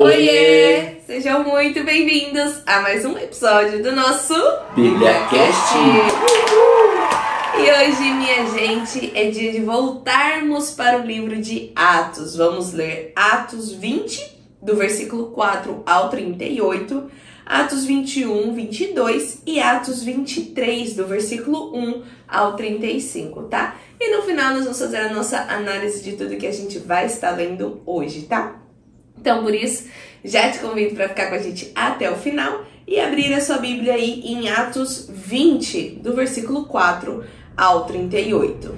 Oiê! Sejam muito bem-vindos a mais um episódio do nosso BíbliaCast! E hoje, minha gente, é dia de voltarmos para o livro de Atos. Vamos ler Atos 20, do versículo 4 ao 38, Atos 21, 22 e Atos 23, do versículo 1 ao 35, tá? E no final nós vamos fazer a nossa análise de tudo que a gente vai estar lendo hoje, tá? Então, por isso, já te convido para ficar com a gente até o final e abrir a sua Bíblia aí em Atos 20, do versículo 4 ao 38.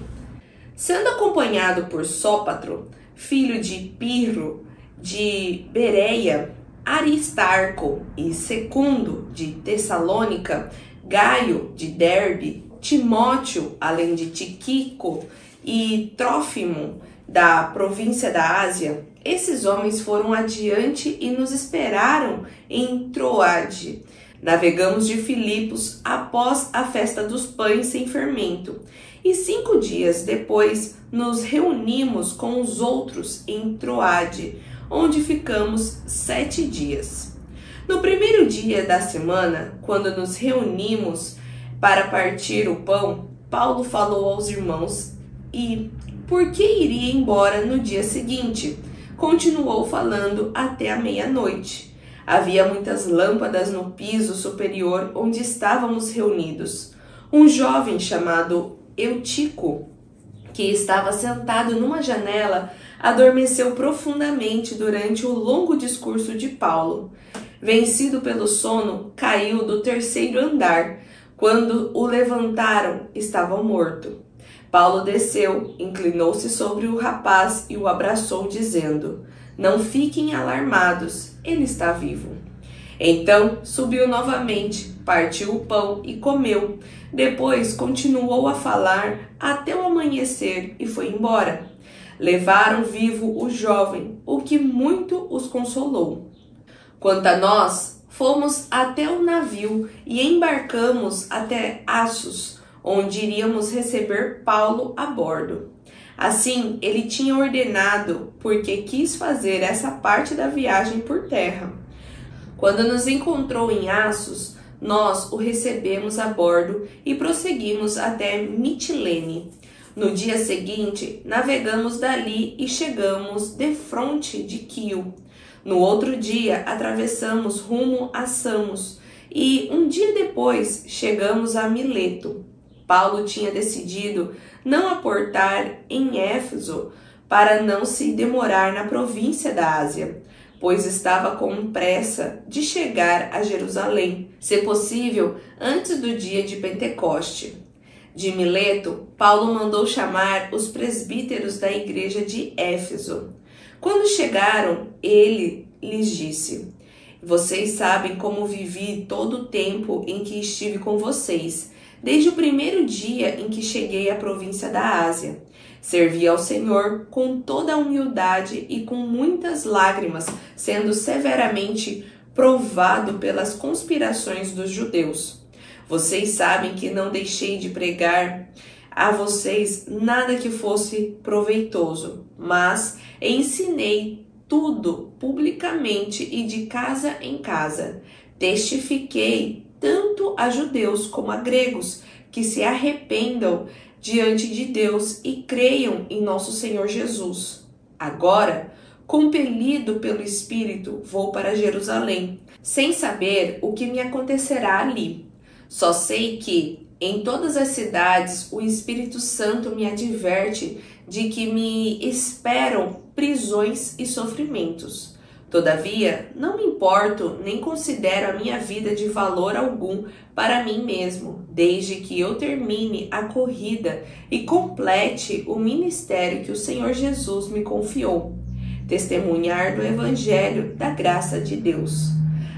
Sendo acompanhado por Sópatro, filho de Pirro, de Bereia, Aristarco e Secundo, de Tessalônica, Gaio, de Derbe, Timóteo, além de Tíquico e Trófimo, da província da Ásia, esses homens foram adiante e nos esperaram em Troade. Navegamos de Filipos após a festa dos pães sem fermento, e 5 dias depois nos reunimos com os outros em Troade, onde ficamos 7 dias. No primeiro dia da semana, quando nos reunimos para partir o pão, Paulo falou aos irmãos e, por que iria embora no dia seguinte? Continuou falando até a meia-noite. Havia muitas lâmpadas no piso superior onde estávamos reunidos. Um jovem chamado Eutico, que estava sentado numa janela, adormeceu profundamente durante o longo discurso de Paulo. Vencido pelo sono, caiu do 3º andar. Quando o levantaram, estava morto. Paulo desceu, inclinou-se sobre o rapaz e o abraçou, dizendo: "Não fiquem alarmados, ele está vivo." Então subiu novamente, partiu o pão e comeu. Depois continuou a falar até o amanhecer e foi embora. Levaram vivo o jovem, o que muito os consolou. Quanto a nós, fomos até o navio e embarcamos até Assos, onde iríamos receber Paulo a bordo. Assim, ele tinha ordenado, porque quis fazer essa parte da viagem por terra. Quando nos encontrou em Assos, nós o recebemos a bordo e prosseguimos até Mitilene. No dia seguinte, navegamos dali e chegamos defronte de Quio. No outro dia, atravessamos rumo a Samos e um dia depois chegamos a Mileto. Paulo tinha decidido não aportar em Éfeso para não se demorar na província da Ásia, pois estava com pressa de chegar a Jerusalém, se possível, antes do dia de Pentecoste. De Mileto, Paulo mandou chamar os presbíteros da igreja de Éfeso. Quando chegaram, ele lhes disse: "Vocês sabem como vivi todo o tempo em que estive com vocês, desde o primeiro dia em que cheguei à província da Ásia. Servi ao Senhor com toda a humildade e com muitas lágrimas, sendo severamente provado pelas conspirações dos judeus. Vocês sabem que não deixei de pregar a vocês nada que fosse proveitoso, mas ensinei tudo publicamente e de casa em casa. Testifiquei tanto a judeus como a gregos que se arrependam diante de Deus e creiam em nosso Senhor Jesus. Agora, compelido pelo Espírito, vou para Jerusalém, sem saber o que me acontecerá ali. Só sei que, em todas as cidades, o Espírito Santo me adverte de que me esperam prisões e sofrimentos. Todavia, não me importo nem considero a minha vida de valor algum para mim mesmo, desde que eu termine a corrida e complete o ministério que o Senhor Jesus me confiou, testemunhar do Evangelho da graça de Deus.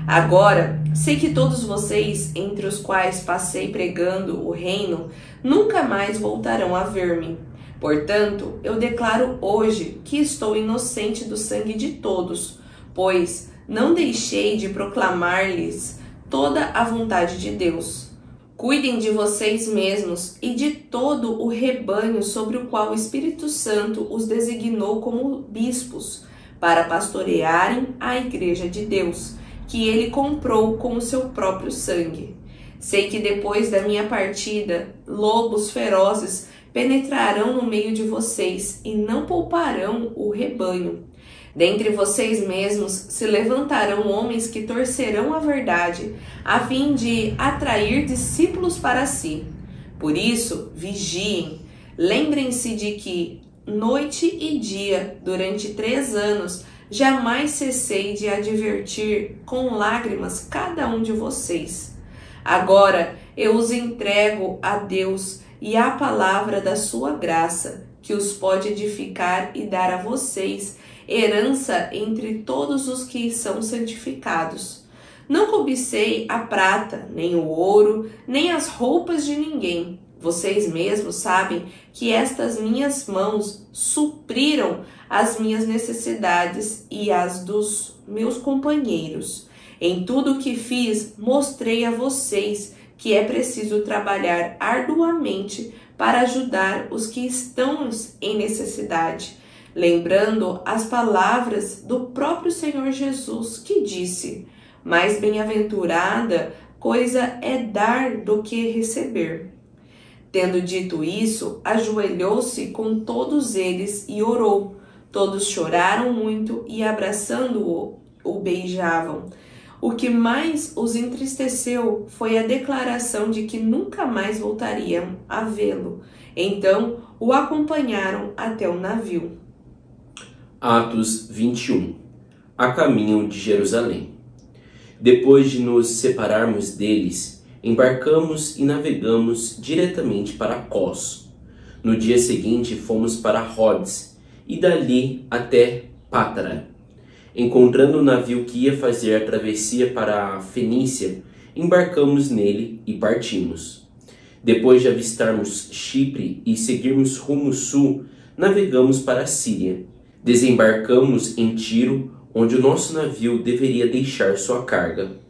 Agora, sei que todos vocês, entre os quais passei pregando o reino, nunca mais voltarão a ver-me. Portanto, eu declaro hoje que estou inocente do sangue de todos, pois não deixei de proclamar-lhes toda a vontade de Deus. Cuidem de vocês mesmos e de todo o rebanho sobre o qual o Espírito Santo os designou como bispos, para pastorearem a igreja de Deus, que ele comprou com o seu próprio sangue. Sei que depois da minha partida, lobos ferozes penetrarão no meio de vocês e não pouparão o rebanho. Dentre vocês mesmos se levantarão homens que torcerão a verdade, a fim de atrair discípulos para si. Por isso, vigiem. Lembrem-se de que, noite e dia, durante 3 anos, jamais cessei de advertir com lágrimas cada um de vocês. Agora eu os entrego a Deus e à palavra da sua graça, que os pode edificar e dar a vocês herança entre todos os que são santificados. Não cobicei a prata, nem o ouro, nem as roupas de ninguém. Vocês mesmos sabem que estas minhas mãos supriram as minhas necessidades e as dos meus companheiros. Em tudo o que fiz, mostrei a vocês que é preciso trabalhar arduamente para ajudar os que estão em necessidade, lembrando as palavras do próprio Senhor Jesus, que disse: mais bem-aventurada coisa é dar do que receber. Tendo dito isso, ajoelhou-se com todos eles e orou. Todos choraram muito e, abraçando-o, o beijavam. O que mais os entristeceu foi a declaração de que nunca mais voltariam a vê-lo. Então, o acompanharam até o navio. Atos 21. A caminho de Jerusalém. Depois de nos separarmos deles, embarcamos e navegamos diretamente para Cos. No dia seguinte fomos para Rhodes e dali até Pátara. Encontrando o navio que ia fazer a travessia para a Fenícia, embarcamos nele e partimos. Depois de avistarmos Chipre e seguirmos rumo sul, navegamos para a Síria. Desembarcamos em Tiro, onde o nosso navio deveria deixar sua carga.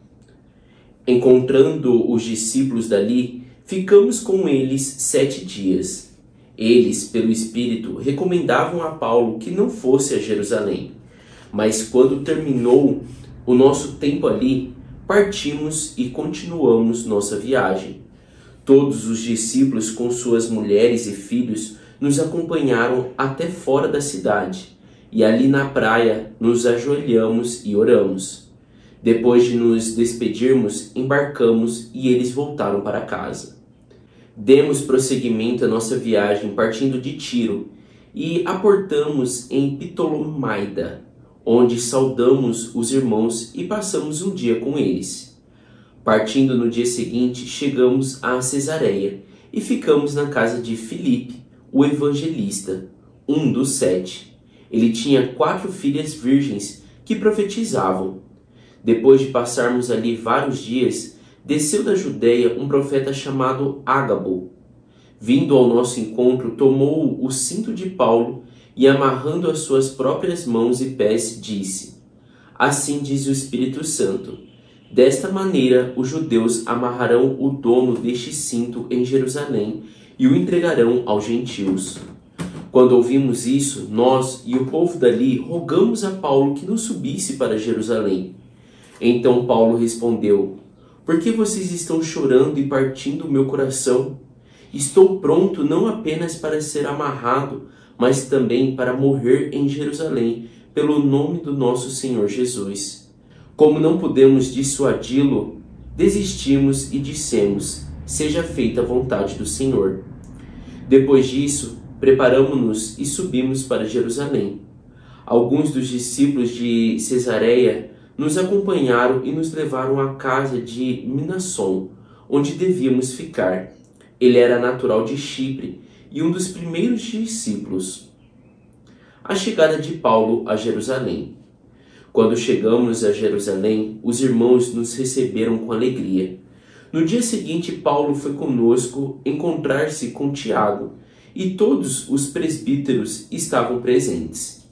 Encontrando os discípulos dali, ficamos com eles 7 dias. Eles, pelo Espírito, recomendavam a Paulo que não fosse a Jerusalém. Mas quando terminou o nosso tempo ali, partimos e continuamos nossa viagem. Todos os discípulos com suas mulheres e filhos nos acompanharam até fora da cidade, e ali na praia nos ajoelhamos e oramos. Depois de nos despedirmos, embarcamos e eles voltaram para casa. Demos prosseguimento à nossa viagem partindo de Tiro e aportamos em Ptolomaida, onde saudamos os irmãos e passamos um dia com eles. Partindo no dia seguinte, chegamos a Cesareia e ficamos na casa de Filipe, o evangelista, um dos 7. Ele tinha 4 filhas virgens que profetizavam. Depois de passarmos ali vários dias, desceu da Judeia um profeta chamado Ágabo. Vindo ao nosso encontro, tomou o cinto de Paulo e, amarrando as suas próprias mãos e pés, disse: assim diz o Espírito Santo, desta maneira os judeus amarrarão o dono deste cinto em Jerusalém e o entregarão aos gentios. Quando ouvimos isso, nós e o povo dali rogamos a Paulo que não subisse para Jerusalém. Então Paulo respondeu: por que vocês estão chorando e partindo o meu coração? Estou pronto não apenas para ser amarrado, mas também para morrer em Jerusalém, pelo nome do nosso Senhor Jesus. Como não pudemos dissuadi-lo, desistimos e dissemos: seja feita a vontade do Senhor. Depois disso, preparamo-nos e subimos para Jerusalém. Alguns dos discípulos de Cesareia nos acompanharam e nos levaram à casa de Minasson, onde devíamos ficar. Ele era natural de Chipre e um dos primeiros discípulos. A chegada de Paulo a Jerusalém. Quando chegamos a Jerusalém, os irmãos nos receberam com alegria. No dia seguinte, Paulo foi conosco encontrar-se com Tiago, e todos os presbíteros estavam presentes.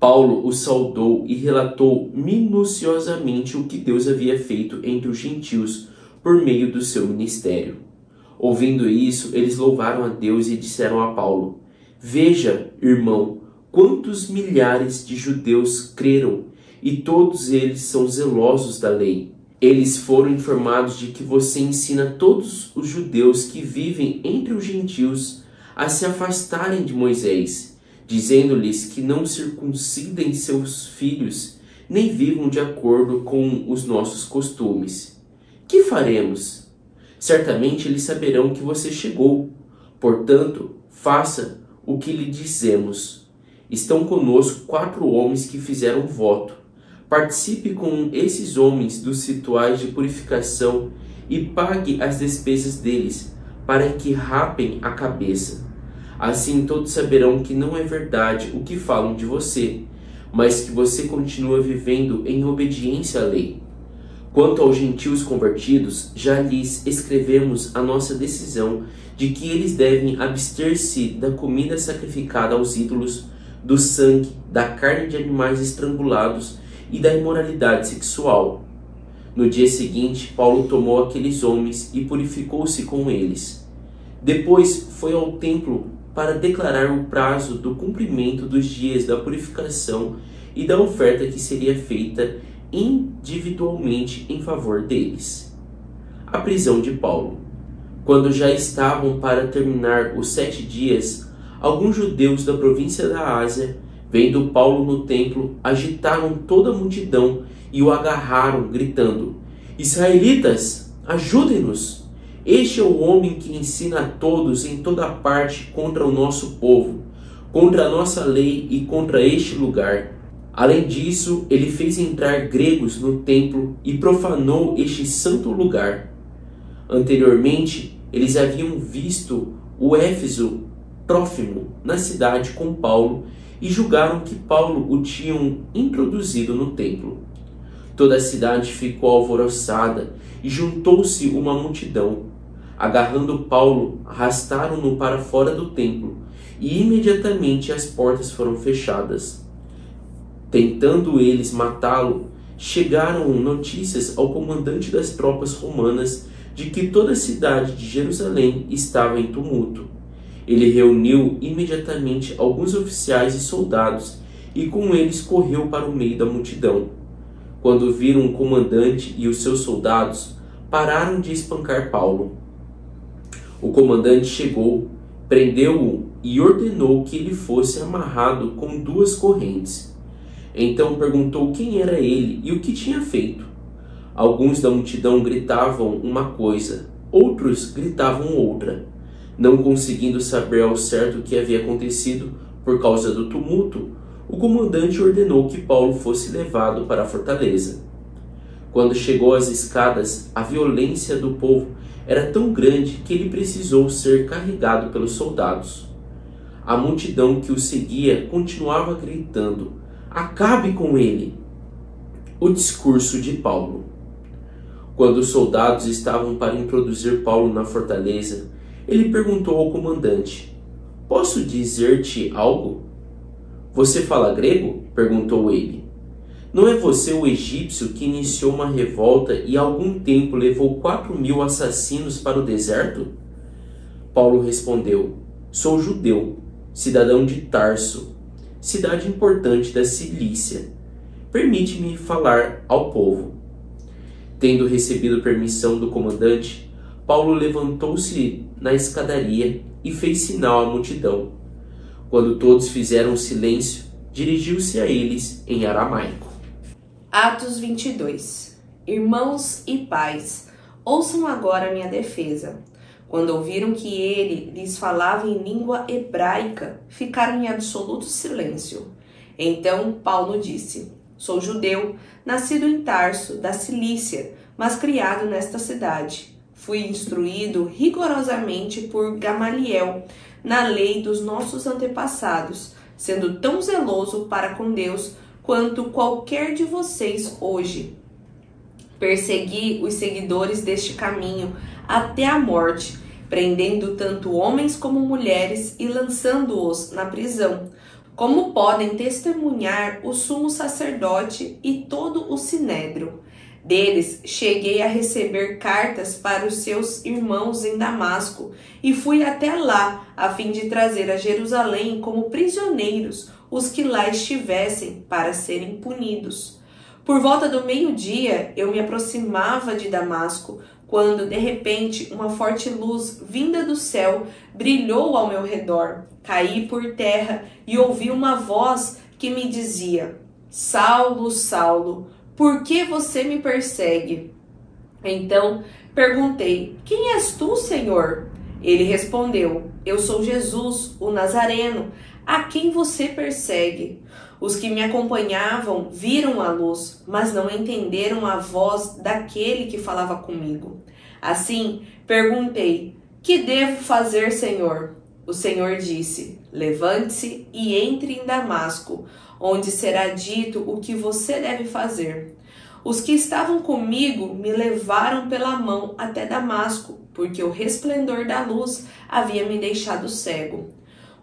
Paulo o saudou e relatou minuciosamente o que Deus havia feito entre os gentios por meio do seu ministério. Ouvindo isso, eles louvaram a Deus e disseram a Paulo: veja, irmão, quantos milhares de judeus creram, e todos eles são zelosos da lei. Eles foram informados de que você ensina todos os judeus que vivem entre os gentios a se afastarem de Moisés, dizendo-lhes que não circuncidem seus filhos, nem vivam de acordo com os nossos costumes. Que faremos? Certamente eles saberão que você chegou. Portanto, faça o que lhe dizemos. Estão conosco 4 homens que fizeram voto. Participe com esses homens dos rituais de purificação e pague as despesas deles, para que rapem a cabeça. Assim todos saberão que não é verdade o que falam de você, mas que você continua vivendo em obediência à lei. Quanto aos gentios convertidos, já lhes escrevemos a nossa decisão de que eles devem abster-se da comida sacrificada aos ídolos, do sangue, da carne de animais estrangulados e da imoralidade sexual. No dia seguinte, Paulo tomou aqueles homens e purificou-se com eles. Depois foi ao templo para declarar o prazo do cumprimento dos dias da purificação e da oferta que seria feita individualmente em favor deles. A prisão de Paulo. Quando já estavam para terminar os 7 dias, alguns judeus da província da Ásia, vendo Paulo no templo, agitaram toda a multidão e o agarraram, gritando: Israelitas, ajudem-nos! Este é o homem que ensina a todos em toda parte contra o nosso povo, contra a nossa lei e contra este lugar. Além disso, ele fez entrar gregos no templo e profanou este santo lugar. Anteriormente, eles haviam visto o Éfeso Trófimo na cidade com Paulo e julgaram que Paulo o tinham introduzido no templo. Toda a cidade ficou alvoroçada e juntou-se uma multidão. Agarrando Paulo, arrastaram-no para fora do templo e imediatamente as portas foram fechadas. Tentando eles matá-lo, chegaram notícias ao comandante das tropas romanas de que toda a cidade de Jerusalém estava em tumulto. Ele reuniu imediatamente alguns oficiais e soldados e com eles correu para o meio da multidão. Quando viram o comandante e os seus soldados, pararam de espancar Paulo. O comandante chegou, prendeu-o e ordenou que ele fosse amarrado com 2 correntes. Então perguntou quem era ele e o que tinha feito. Alguns da multidão gritavam uma coisa, outros gritavam outra. Não conseguindo saber ao certo o que havia acontecido por causa do tumulto, o comandante ordenou que Paulo fosse levado para a fortaleza. Quando chegou às escadas, a violência do povo era tão grande que ele precisou ser carregado pelos soldados. A multidão que o seguia continuava gritando: "Acabe com ele!" O discurso de Paulo. Quando os soldados estavam para introduzir Paulo na fortaleza, ele perguntou ao comandante: "Posso dizer-te algo?" "Você fala grego?" perguntou ele. "Não é você o egípcio que iniciou uma revolta e há algum tempo levou 4.000 assassinos para o deserto?" Paulo respondeu: "Sou judeu, cidadão de Tarso, cidade importante da Cilícia. Permite-me falar ao povo." Tendo recebido permissão do comandante, Paulo levantou-se na escadaria e fez sinal à multidão. Quando todos fizeram silêncio, dirigiu-se a eles em aramaico. Atos 22. Irmãos e pais, ouçam agora a minha defesa. Quando ouviram que ele lhes falava em língua hebraica, ficaram em absoluto silêncio. Então Paulo disse: "Sou judeu, nascido em Tarso, da Cilícia, mas criado nesta cidade. Fui instruído rigorosamente por Gamaliel na lei dos nossos antepassados, sendo tão zeloso para com Deus quanto qualquer de vocês hoje. Persegui os seguidores deste caminho até a morte, prendendo tanto homens como mulheres e lançando-os na prisão, como podem testemunhar o sumo sacerdote e todo o sinédrio. Deles cheguei a receber cartas para os seus irmãos em Damasco e fui até lá a fim de trazer a Jerusalém como prisioneiros os que lá estivessem, para serem punidos. Por volta do meio-dia, eu me aproximava de Damasco, quando, de repente, uma forte luz vinda do céu brilhou ao meu redor. Caí por terra e ouvi uma voz que me dizia: Saulo, Saulo, por que você me persegue? Então perguntei: Quem és tu, Senhor? Ele respondeu: Eu sou Jesus, o Nazareno, a quem você persegue. Os que me acompanhavam viram a luz, mas não entenderam a voz daquele que falava comigo. Assim, perguntei: Que devo fazer, Senhor? O Senhor disse: Levante-se e entre em Damasco, onde será dito o que você deve fazer. Os que estavam comigo me levaram pela mão até Damasco, porque o resplendor da luz havia me deixado cego.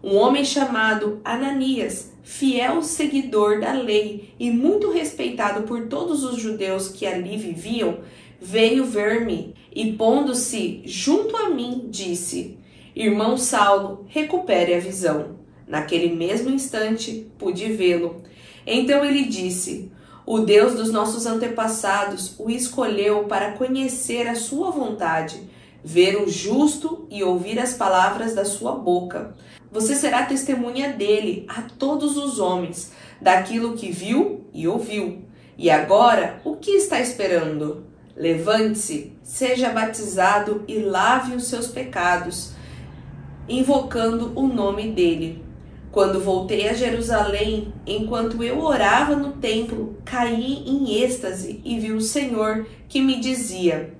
Um homem chamado Ananias, fiel seguidor da lei e muito respeitado por todos os judeus que ali viviam, veio ver-me e, pondo-se junto a mim, disse: Irmão Saulo, recupere a visão. Naquele mesmo instante, pude vê-lo. Então ele disse: O Deus dos nossos antepassados o escolheu para conhecer a sua vontade, ver o justo e ouvir as palavras da sua boca. Você será testemunha dele a todos os homens, daquilo que viu e ouviu. E agora, o que está esperando? Levante-se, seja batizado e lave os seus pecados, invocando o nome dele. Quando voltei a Jerusalém, enquanto eu orava no templo, caí em êxtase e vi o Senhor que me dizia: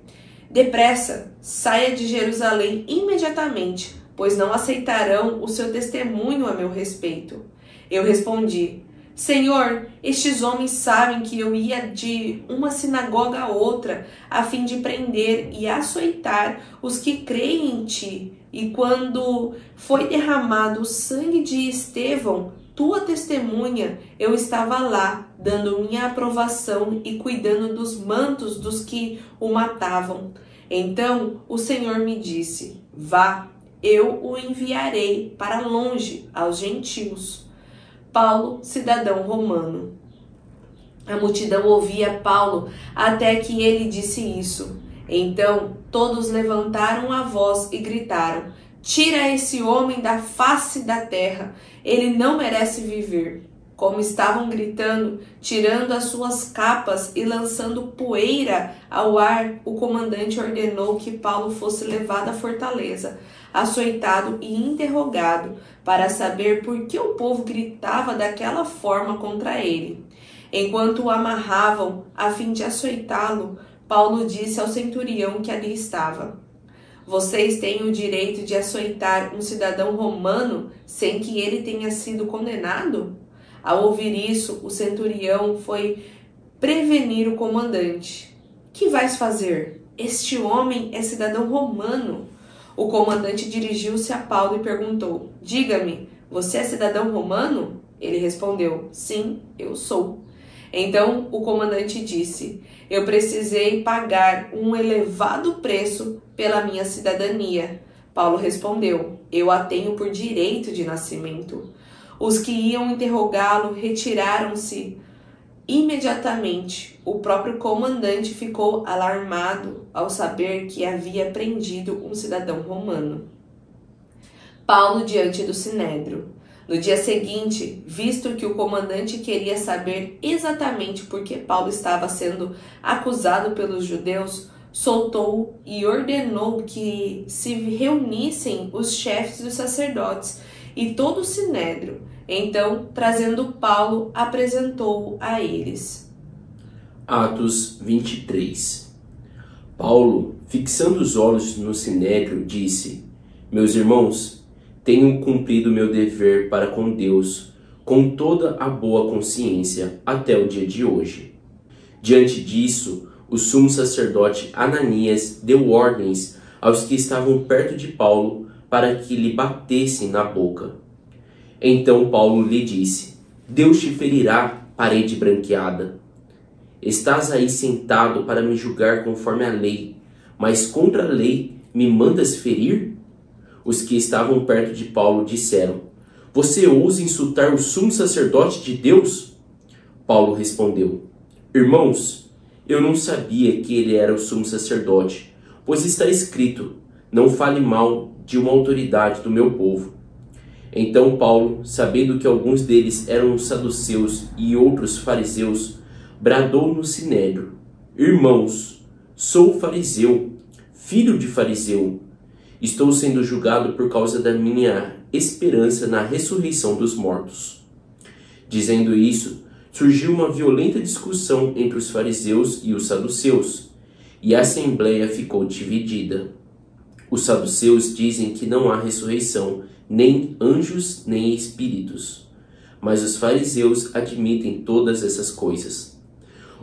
Depressa, saia de Jerusalém imediatamente, pois não aceitarão o seu testemunho a meu respeito. Eu respondi: Senhor, estes homens sabem que eu ia de uma sinagoga a outra, a fim de prender e açoitar os que creem em ti. E quando foi derramado o sangue de Estevão, tua testemunha, eu estava lá, dando minha aprovação e cuidando dos mantos dos que o matavam. Então o Senhor me disse: Vá, eu o enviarei para longe, aos gentios. Paulo, cidadão romano. A multidão ouvia Paulo até que ele disse isso. Então todos levantaram a voz e gritaram: Tira esse homem da face da terra, ele não merece viver. Como estavam gritando, tirando as suas capas e lançando poeira ao ar, o comandante ordenou que Paulo fosse levado à fortaleza, açoitado e interrogado, para saber por que o povo gritava daquela forma contra ele. Enquanto o amarravam a fim de açoitá-lo, Paulo disse ao centurião que ali estava: Vocês têm o direito de açoitar um cidadão romano sem que ele tenha sido condenado? Ao ouvir isso, o centurião foi prevenir o comandante. Que vais fazer? Este homem é cidadão romano. O comandante dirigiu-se a Paulo e perguntou: Diga-me, você é cidadão romano? Ele respondeu: Sim, eu sou. Então o comandante disse: Eu precisei pagar um elevado preço pela minha cidadania. Paulo respondeu: Eu a tenho por direito de nascimento. Os que iam interrogá-lo retiraram-se imediatamente. O próprio comandante ficou alarmado ao saber que havia prendido um cidadão romano. Paulo diante do Sinédrio. No dia seguinte, visto que o comandante queria saber exatamente por que Paulo estava sendo acusado pelos judeus, soltou-o e ordenou que se reunissem os chefes dos sacerdotes e todo o Sinédrio. Então, trazendo Paulo, apresentou-o a eles. Atos 23. Paulo, fixando os olhos no Sinédrio, disse: Meus irmãos, tenho cumprido meu dever para com Deus, com toda a boa consciência, até o dia de hoje. Diante disso, o sumo sacerdote Ananias deu ordens aos que estavam perto de Paulo para que lhe batessem na boca. Então Paulo lhe disse: Deus te ferirá, parede branqueada. Estás aí sentado para me julgar conforme a lei, mas contra a lei me mandas ferir? Os que estavam perto de Paulo disseram: Você ousa insultar o sumo sacerdote de Deus? Paulo respondeu: Irmãos, eu não sabia que ele era o sumo sacerdote, pois está escrito: não fale mal de uma autoridade do meu povo. Então Paulo, sabendo que alguns deles eram saduceus e outros fariseus, bradou no sinédrio: Irmãos, sou fariseu, filho de fariseu. Estou sendo julgado por causa da minha esperança na ressurreição dos mortos. Dizendo isso, surgiu uma violenta discussão entre os fariseus e os saduceus, e a assembleia ficou dividida. Os saduceus dizem que não há ressurreição, nem anjos, nem espíritos. Mas os fariseus admitem todas essas coisas.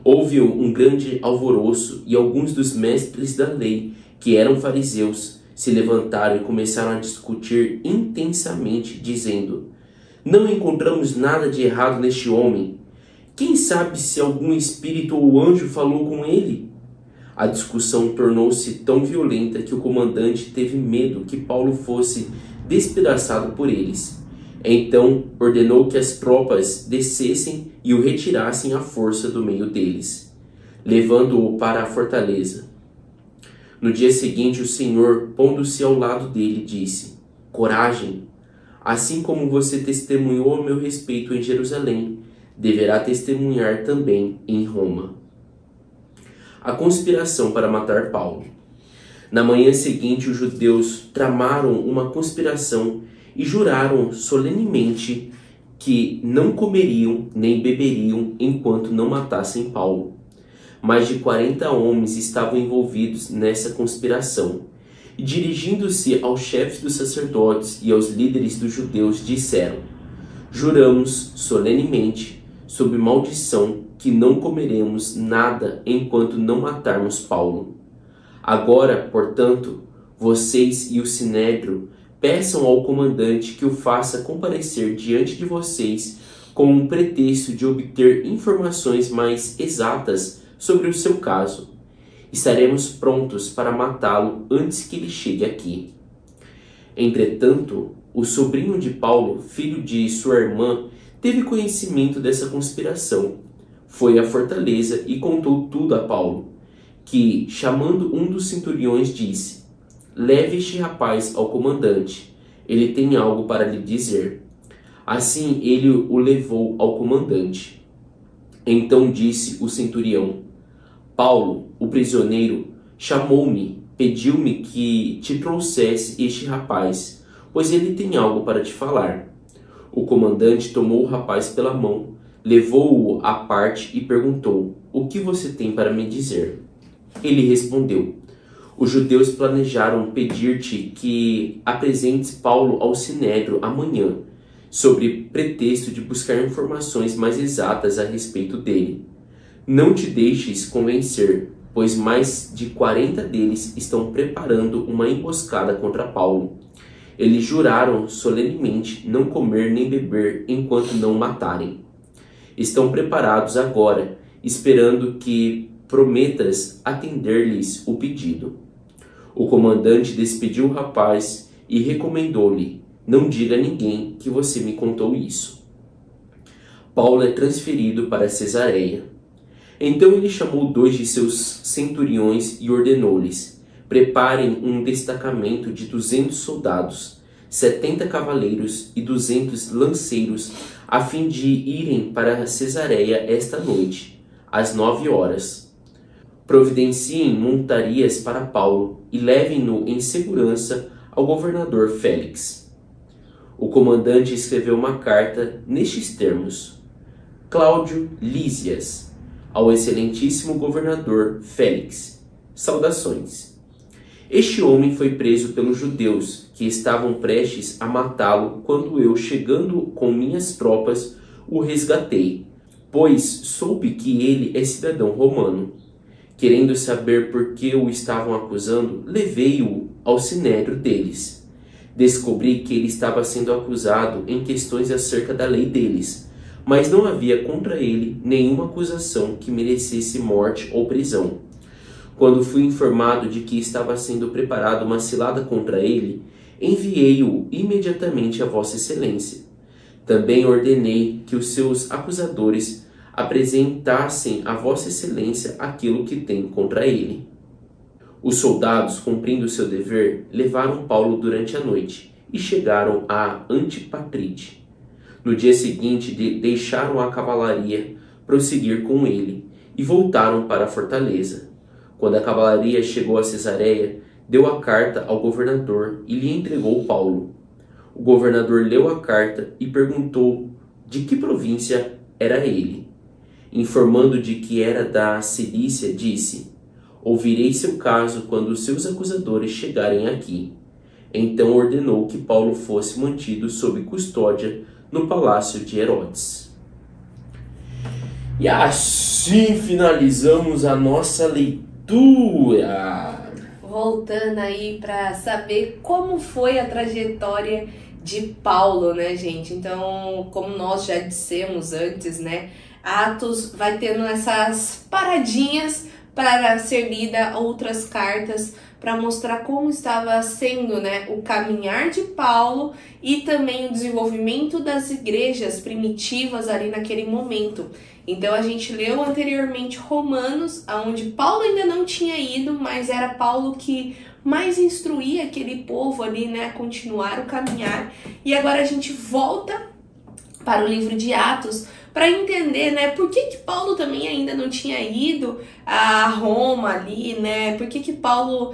Houve um grande alvoroço e alguns dos mestres da lei, que eram fariseus, se levantaram e começaram a discutir intensamente, dizendo: Não encontramos nada de errado neste homem. Quem sabe se algum espírito ou anjo falou com ele? A discussão tornou-se tão violenta que o comandante teve medo que Paulo fosse despedaçado por eles. Então ordenou que as tropas descessem e o retirassem à força do meio deles, levando-o para a fortaleza. No dia seguinte, o Senhor, pondo-se ao lado dele, disse: Coragem! Assim como você testemunhou a meu respeito em Jerusalém, deverá testemunhar também em Roma. A conspiração para matar Paulo. Na manhã seguinte, os judeus tramaram uma conspiração e juraram solenemente que não comeriam nem beberiam enquanto não matassem Paulo. Mais de 40 homens estavam envolvidos nessa conspiração, e dirigindo-se aos chefes dos sacerdotes e aos líderes dos judeus, disseram: Juramos solenemente, sob maldição, que não comeremos nada enquanto não matarmos Paulo. Agora, portanto, vocês e o sinédrio peçam ao comandante que o faça comparecer diante de vocês com um pretexto de obter informações mais exatas sobre o seu caso. Estaremos prontos para matá-lo antes que ele chegue aqui. Entretanto, o sobrinho de Paulo, filho de sua irmã, teve conhecimento dessa conspiração. Foi à fortaleza e contou tudo a Paulo, que, chamando um dos centuriões, disse: Leve este rapaz ao comandante, ele tem algo para lhe dizer. Assim ele o levou ao comandante. Então disse o centurião: Paulo, o prisioneiro, chamou-me, pediu-me que te trouxesse este rapaz, pois ele tem algo para te falar. O comandante tomou o rapaz pela mão, levou-o à parte e perguntou: O que você tem para me dizer? Ele respondeu: Os judeus planejaram pedir-te que apresentes Paulo ao sinédrio amanhã, sob pretexto de buscar informações mais exatas a respeito dele. Não te deixes convencer, pois mais de 40 deles estão preparando uma emboscada contra Paulo. Eles juraram solenemente não comer nem beber enquanto não o matarem. Estão preparados agora, esperando que prometas atender-lhes o pedido. O comandante despediu o rapaz e recomendou-lhe: Não diga a ninguém que você me contou isso. Paulo é transferido para Cesareia. Então ele chamou 2 de seus centuriões e ordenou-lhes: Preparem um destacamento de 200 soldados, 70 cavaleiros e 200 lanceiros, a fim de irem para Cesareia esta noite, às 9 horas. Providenciem montarias para Paulo e levem-no em segurança ao governador Félix. O comandante escreveu uma carta nestes termos: Cláudio Lísias, ao excelentíssimo governador Félix, saudações. Este homem foi preso pelos judeus, que estavam prestes a matá-lo quando eu, chegando com minhas tropas, o resgatei, pois soube que ele é cidadão romano. Querendo saber por que o estavam acusando, levei-o ao sinédrio deles. Descobri que ele estava sendo acusado em questões acerca da lei deles, mas não havia contra ele nenhuma acusação que merecesse morte ou prisão. Quando fui informado de que estava sendo preparada uma cilada contra ele, enviei-o imediatamente a Vossa Excelência. Também ordenei que os seus acusadores apresentassem a Vossa Excelência aquilo que tem contra ele. Os soldados, cumprindo seu dever, levaram Paulo durante a noite e chegaram a Antipatrite. No dia seguinte, deixaram a cavalaria prosseguir com ele e voltaram para a fortaleza. Quando a cavalaria chegou a Cesareia, deu a carta ao governador e lhe entregou Paulo. O governador leu a carta e perguntou de que província era ele. Informando de que era da Cilícia, disse: ouvirei seu caso quando os seus acusadores chegarem aqui. Então ordenou que Paulo fosse mantido sob custódia no palácio de Herodes. E assim finalizamos a nossa leitura. Voltando aí para saber como foi a trajetória de Paulo, né, gente? Então, como nós já dissemos antes, né, Atos vai tendo essas paradinhas para ser lida outras cartas para mostrar como estava sendo, né, o caminhar de Paulo e também o desenvolvimento das igrejas primitivas ali naquele momento. Então a gente leu anteriormente Romanos, onde Paulo ainda não tinha ido, mas era Paulo que mais instruía aquele povo ali, né, a continuar o caminhar. E agora a gente volta para o livro de Atos para entender, né, por que Paulo também ainda não tinha ido a Roma ali, né, por que Paulo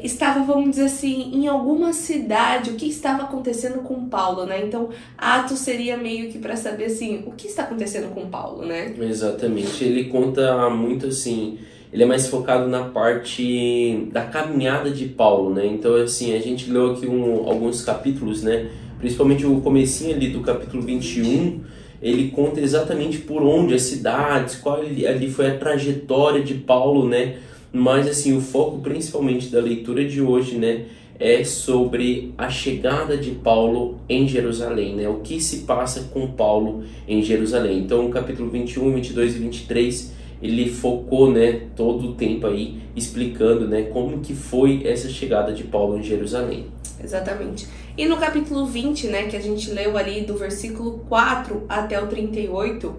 estava, vamos dizer assim, em alguma cidade, o que estava acontecendo com Paulo, né, então Atos seria meio que para saber, assim, o que está acontecendo com Paulo, né. Exatamente, ele conta muito, assim, ele é mais focado na parte da caminhada de Paulo, né, então, assim, a gente leu aqui alguns capítulos, né, principalmente o comecinho ali do capítulo 21, ele conta exatamente por onde as cidades, qual ali foi a trajetória de Paulo, né? Mas assim, o foco principalmente da leitura de hoje, né, é sobre a chegada de Paulo em Jerusalém, né? O que se passa com Paulo em Jerusalém. Então, no capítulo 21, 22 e 23, ele focou, né, todo o tempo aí explicando, né, como que foi essa chegada de Paulo em Jerusalém. Exatamente. E no capítulo 20, né, que a gente leu ali do versículo 4 até o 38,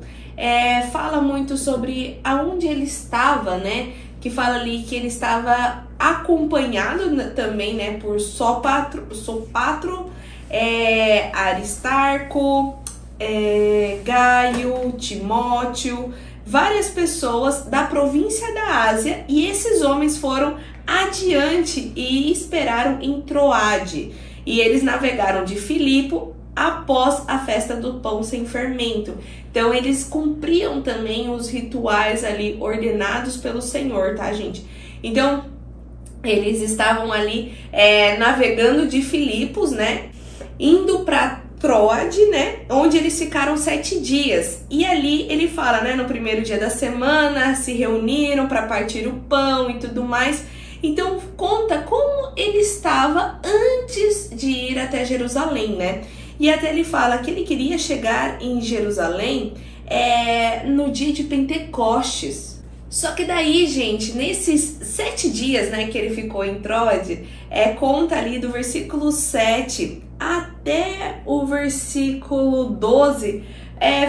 fala muito sobre aonde ele estava, né, que fala ali que ele estava acompanhado também, né, por Sopatro, Aristarco, Gaio, Timóteo, várias pessoas da província da Ásia, e esses homens foram adiante e esperaram em Troade. E eles navegaram de Filipo após a festa do pão sem fermento. Então eles cumpriam também os rituais ali ordenados pelo Senhor, tá, gente? Então eles estavam ali navegando de Filipos, né, indo para Troade, né, onde eles ficaram 7 dias. E ali ele fala, né, no primeiro dia da semana se reuniram para partir o pão e tudo mais. Então conta como ele estava antes de ir até Jerusalém, né? E até ele fala que ele queria chegar em Jerusalém no dia de Pentecostes. Só que daí, gente, nesses 7 dias, né, que ele ficou em Troade, conta ali do versículo 7 até o versículo 12,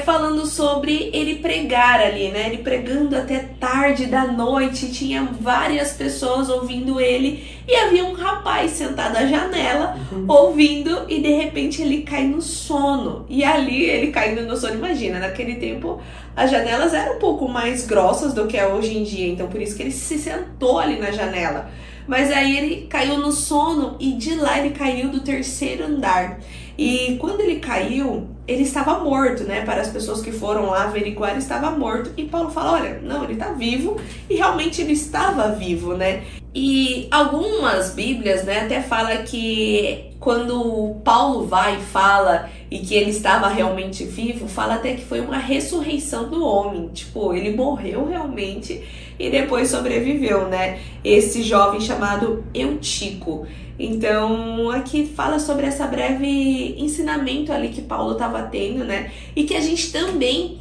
falando sobre ele pregar ali, né? Ele pregando até tarde da noite, tinha várias pessoas ouvindo ele, e havia um rapaz sentado à janela, ouvindo, e de repente ele cai no sono. E ali, ele caindo no sono, imagina, naquele tempo as janelas eram um pouco mais grossas do que é hoje em dia, então por isso que ele se sentou ali na janela. Mas aí ele caiu no sono, e de lá ele caiu do 3º andar. E quando ele caiu, ele estava morto, né? Para as pessoas que foram lá averiguar, ele estava morto. E Paulo fala, olha, não, ele está vivo. E realmente ele estava vivo, né? E algumas bíblias, né, até fala que quando Paulo vai e fala e que ele estava realmente vivo, fala até que foi uma ressurreição do homem. Tipo, ele morreu realmente e depois sobreviveu, né? Esse jovem chamado Eutico. Então, aqui fala sobre essa breve ensinamento ali que Paulo estava tendo, né? E que a gente também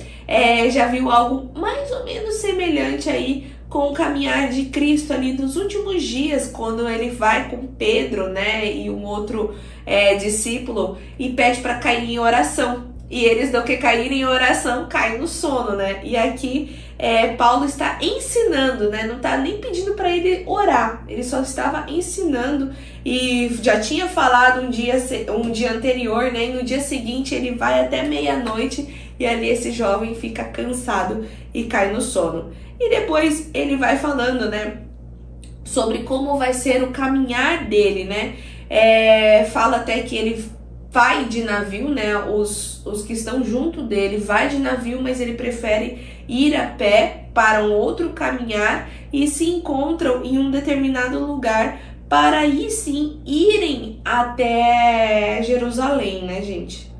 já viu algo mais ou menos semelhante aí com o caminhar de Cristo ali nos últimos dias, quando ele vai com Pedro, né, e um outro discípulo, e pede para cair em oração. E eles, do que cair em oração, caem no sono, né? E aqui Paulo está ensinando, né? Não está nem pedindo para ele orar, ele só estava ensinando, e já tinha falado um dia anterior, né? E no dia seguinte ele vai até meia-noite, e ali esse jovem fica cansado e cai no sono. E depois ele vai falando, né, sobre como vai ser o caminhar dele, né? Fala até que ele vai de navio, né? Os que estão junto dele vai de navio, mas ele prefere ir a pé para um outro caminhar, e se encontram em um determinado lugar para aí sim irem até Jerusalém, né, gente?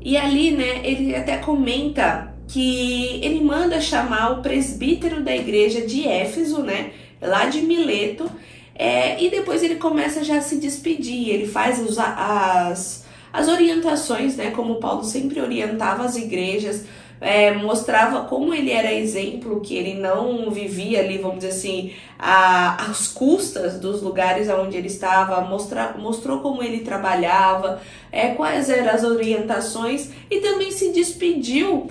E ali, né, ele até comenta que ele manda chamar o presbítero da igreja de Éfeso, né, lá de Mileto, e depois ele começa já a se despedir, ele faz as orientações, né, como Paulo sempre orientava as igrejas, mostrava como ele era exemplo, que ele não vivia ali, vamos dizer assim, às custas dos lugares onde ele estava, mostrou como ele trabalhava, quais eram as orientações, e também se despediu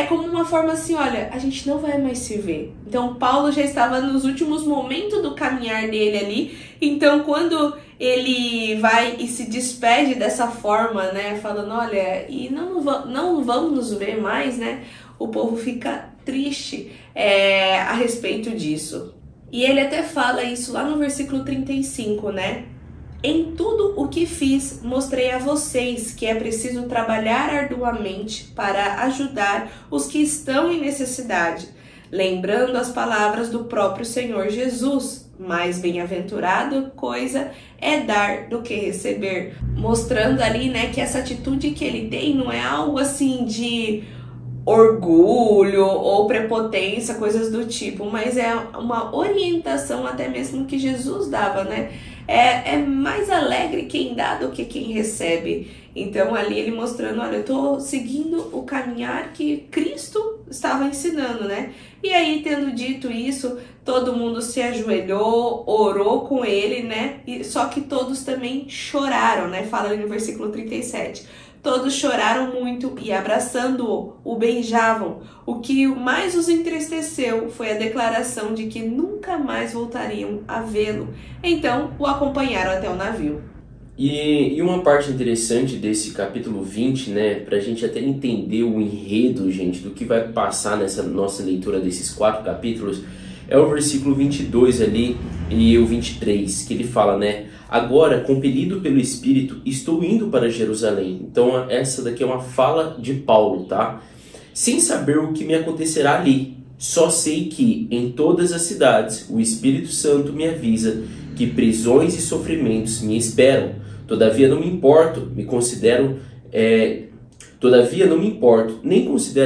como uma forma assim, olha, a gente não vai mais se ver. Então Paulo já estava nos últimos momentos do caminhar dele ali, então quando ele vai e se despede dessa forma, né, falando, olha, e não vamos nos ver mais, né, o povo fica triste a respeito disso. E ele até fala isso lá no versículo 35, né? Em tudo o que fiz, mostrei a vocês que é preciso trabalhar arduamente para ajudar os que estão em necessidade, lembrando as palavras do próprio Senhor Jesus. Mais bem-aventurado coisa é dar do que receber. Mostrando ali, né, que essa atitude que ele tem não é algo assim de orgulho ou prepotência, coisas do tipo, mas é uma orientação até mesmo que Jesus dava, né? É mais alegre quem dá do que quem recebe. Então ali ele mostrando, olha, eu tô seguindo o caminhar que Cristo estava ensinando, né? E aí, tendo dito isso, todo mundo se ajoelhou, orou com ele, né? Só que todos também choraram, né? Fala ali no versículo 37. Todos choraram muito e, abraçando-o, o beijavam. O que mais os entristeceu foi a declaração de que nunca mais voltariam a vê-lo. Então, o acompanharam até o navio. E uma parte interessante desse capítulo 20, né, pra gente até entender o enredo, gente, do que vai passar nessa nossa leitura desses 4 capítulos, é o versículo 22 ali e o 23, que ele fala, né, agora, compelido pelo Espírito, estou indo para Jerusalém. Então, essa daqui é uma fala de Paulo, tá? Sem saber o que me acontecerá ali, só sei que, em todas as cidades, o Espírito Santo me avisa que prisões e sofrimentos me esperam. Todavia não me importo, nem considero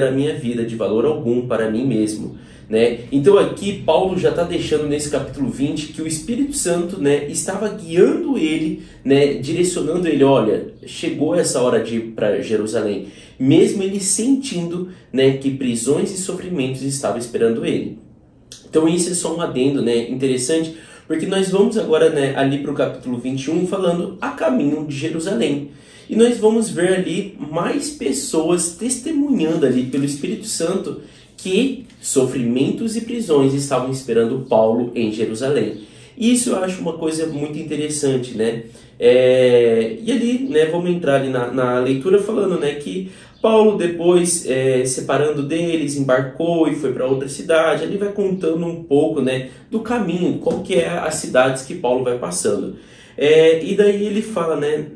a minha vida de valor algum para mim mesmo, né? Então aqui Paulo já está deixando nesse capítulo 20 que o Espírito Santo, né, estava guiando ele, né, direcionando ele, olha, chegou essa hora de ir para Jerusalém, mesmo ele sentindo, né, que prisões e sofrimentos estavam esperando ele. Então isso é só um adendo, né, interessante, porque nós vamos agora, né, ali para o capítulo 21 falando a caminho de Jerusalém. E nós vamos ver ali mais pessoas testemunhando ali pelo Espírito Santo que sofrimentos e prisões estavam esperando Paulo em Jerusalém. E isso eu acho uma coisa muito interessante, né? E ali, né, vamos entrar ali na leitura falando, né, que Paulo depois, separando deles, embarcou e foi para outra cidade. Ali vai contando um pouco, né, do caminho, qual que é as cidades que Paulo vai passando. E daí ele fala, né,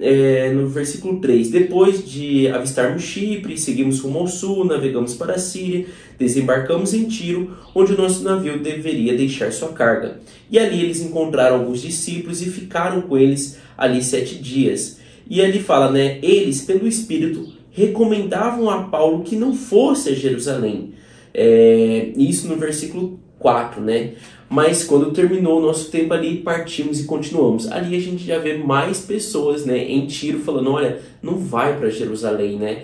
no versículo 3, depois de avistarmos Chipre, seguimos rumo ao sul, navegamos para a Síria, desembarcamos em Tiro, onde o nosso navio deveria deixar sua carga. E ali eles encontraram alguns discípulos e ficaram com eles ali 7 dias. E ali fala, né, eles, pelo Espírito, recomendavam a Paulo que não fosse a Jerusalém. Isso no versículo 4, né? Mas quando terminou o nosso tempo ali, partimos e continuamos. Ali a gente já vê mais pessoas, né, em Tiro falando, olha, não vai para Jerusalém, né?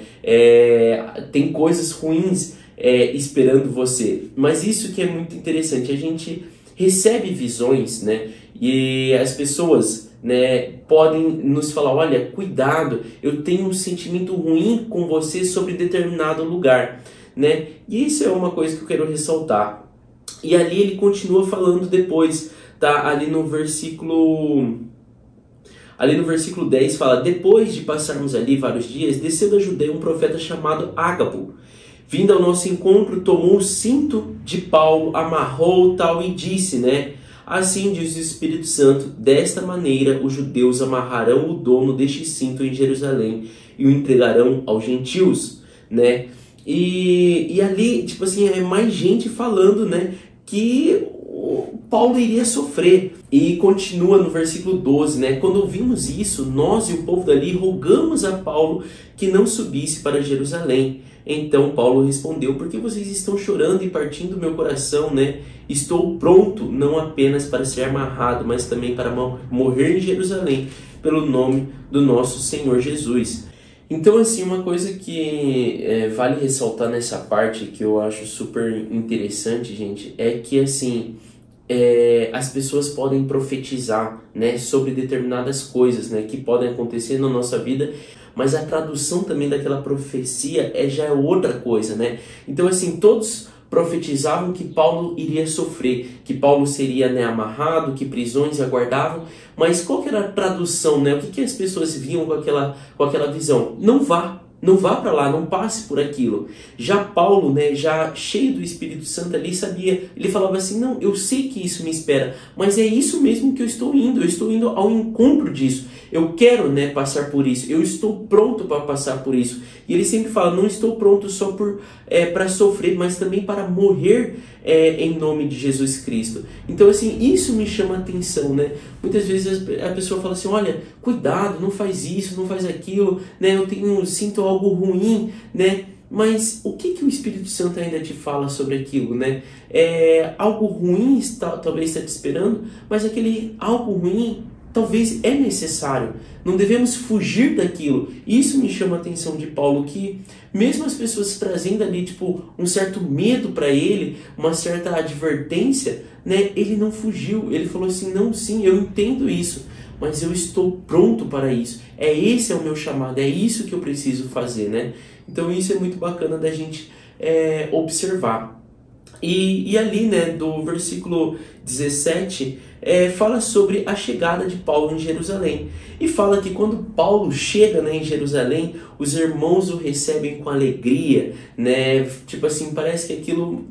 Tem coisas ruins esperando você. Mas isso que é muito interessante, a gente recebe visões, né? E as pessoas, né, podem nos falar, olha, cuidado, eu tenho um sentimento ruim com você sobre determinado lugar, né? E isso é uma coisa que eu quero ressaltar. E ali ele continua falando depois, tá? Ali no versículo 10 fala: depois de passarmos ali vários dias, desceu da Judeia um profeta chamado Ágabo. Vindo ao nosso encontro, tomou o cinto de Paulo, amarrou tal e disse, né? Assim diz o Espírito Santo, desta maneira os judeus amarrarão o dono deste cinto em Jerusalém e o entregarão aos gentios, né? E ali, tipo assim, é mais gente falando, né, que Paulo iria sofrer. E continua no versículo 12, né? Quando ouvimos isso, nós e o povo dali rogamos a Paulo que não subisse para Jerusalém. Então Paulo respondeu: por que vocês estão chorando e partindo o meu coração, né? Estou pronto não apenas para ser amarrado, mas também para morrer em Jerusalém pelo nome do nosso Senhor Jesus. Então, assim, uma coisa que vale ressaltar nessa parte, que eu acho super interessante, gente, é que, assim, as pessoas podem profetizar, né, sobre determinadas coisas, né, que podem acontecer na nossa vida, mas a tradução também daquela profecia já é outra coisa, né? Então, assim, todos profetizavam que Paulo iria sofrer, que Paulo seria, né, amarrado, que prisões aguardavam, mas qual que era a tradução, né? O que as pessoas viam com aquela visão? Não vá para lá, não passe por aquilo. Já Paulo, né, já cheio do Espírito Santo ali, sabia, ele falava assim: não, eu sei que isso me espera, mas é isso mesmo que eu estou indo ao encontro disso. Eu quero, né, passar por isso, eu estou pronto para passar por isso. E ele sempre fala: não estou pronto só para sofrer, mas também para morrer em nome de Jesus Cristo. Então, assim, isso me chama a atenção, né? Muitas vezes a pessoa fala assim: olha, cuidado, não faz isso, não faz aquilo, né? Sinto algo ruim, né? Mas o que o Espírito Santo ainda te fala sobre aquilo, né? Algo ruim talvez está te esperando, mas aquele algo ruim talvez é necessário. Não devemos fugir daquilo. Isso me chama a atenção de Paulo, que mesmo as pessoas trazendo ali, tipo, um certo medo para ele, uma certa advertência, né? Ele não fugiu. Ele falou assim: não, sim, eu entendo isso, mas eu estou pronto para isso. Esse é o meu chamado, é isso que eu preciso fazer, né? Então isso é muito bacana da gente observar. E ali, né, do versículo 17, fala sobre a chegada de Paulo em Jerusalém. E fala que quando Paulo chega, né, em Jerusalém, os irmãos o recebem com alegria, né? Tipo assim, parece que aquilo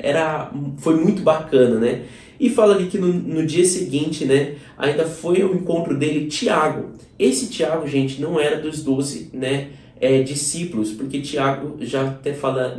foi muito bacana, né? E fala ali que no dia seguinte, né, ainda foi ao encontro dele Tiago. Esse Tiago, gente, não era dos 12, né, discípulos, porque Tiago já até fala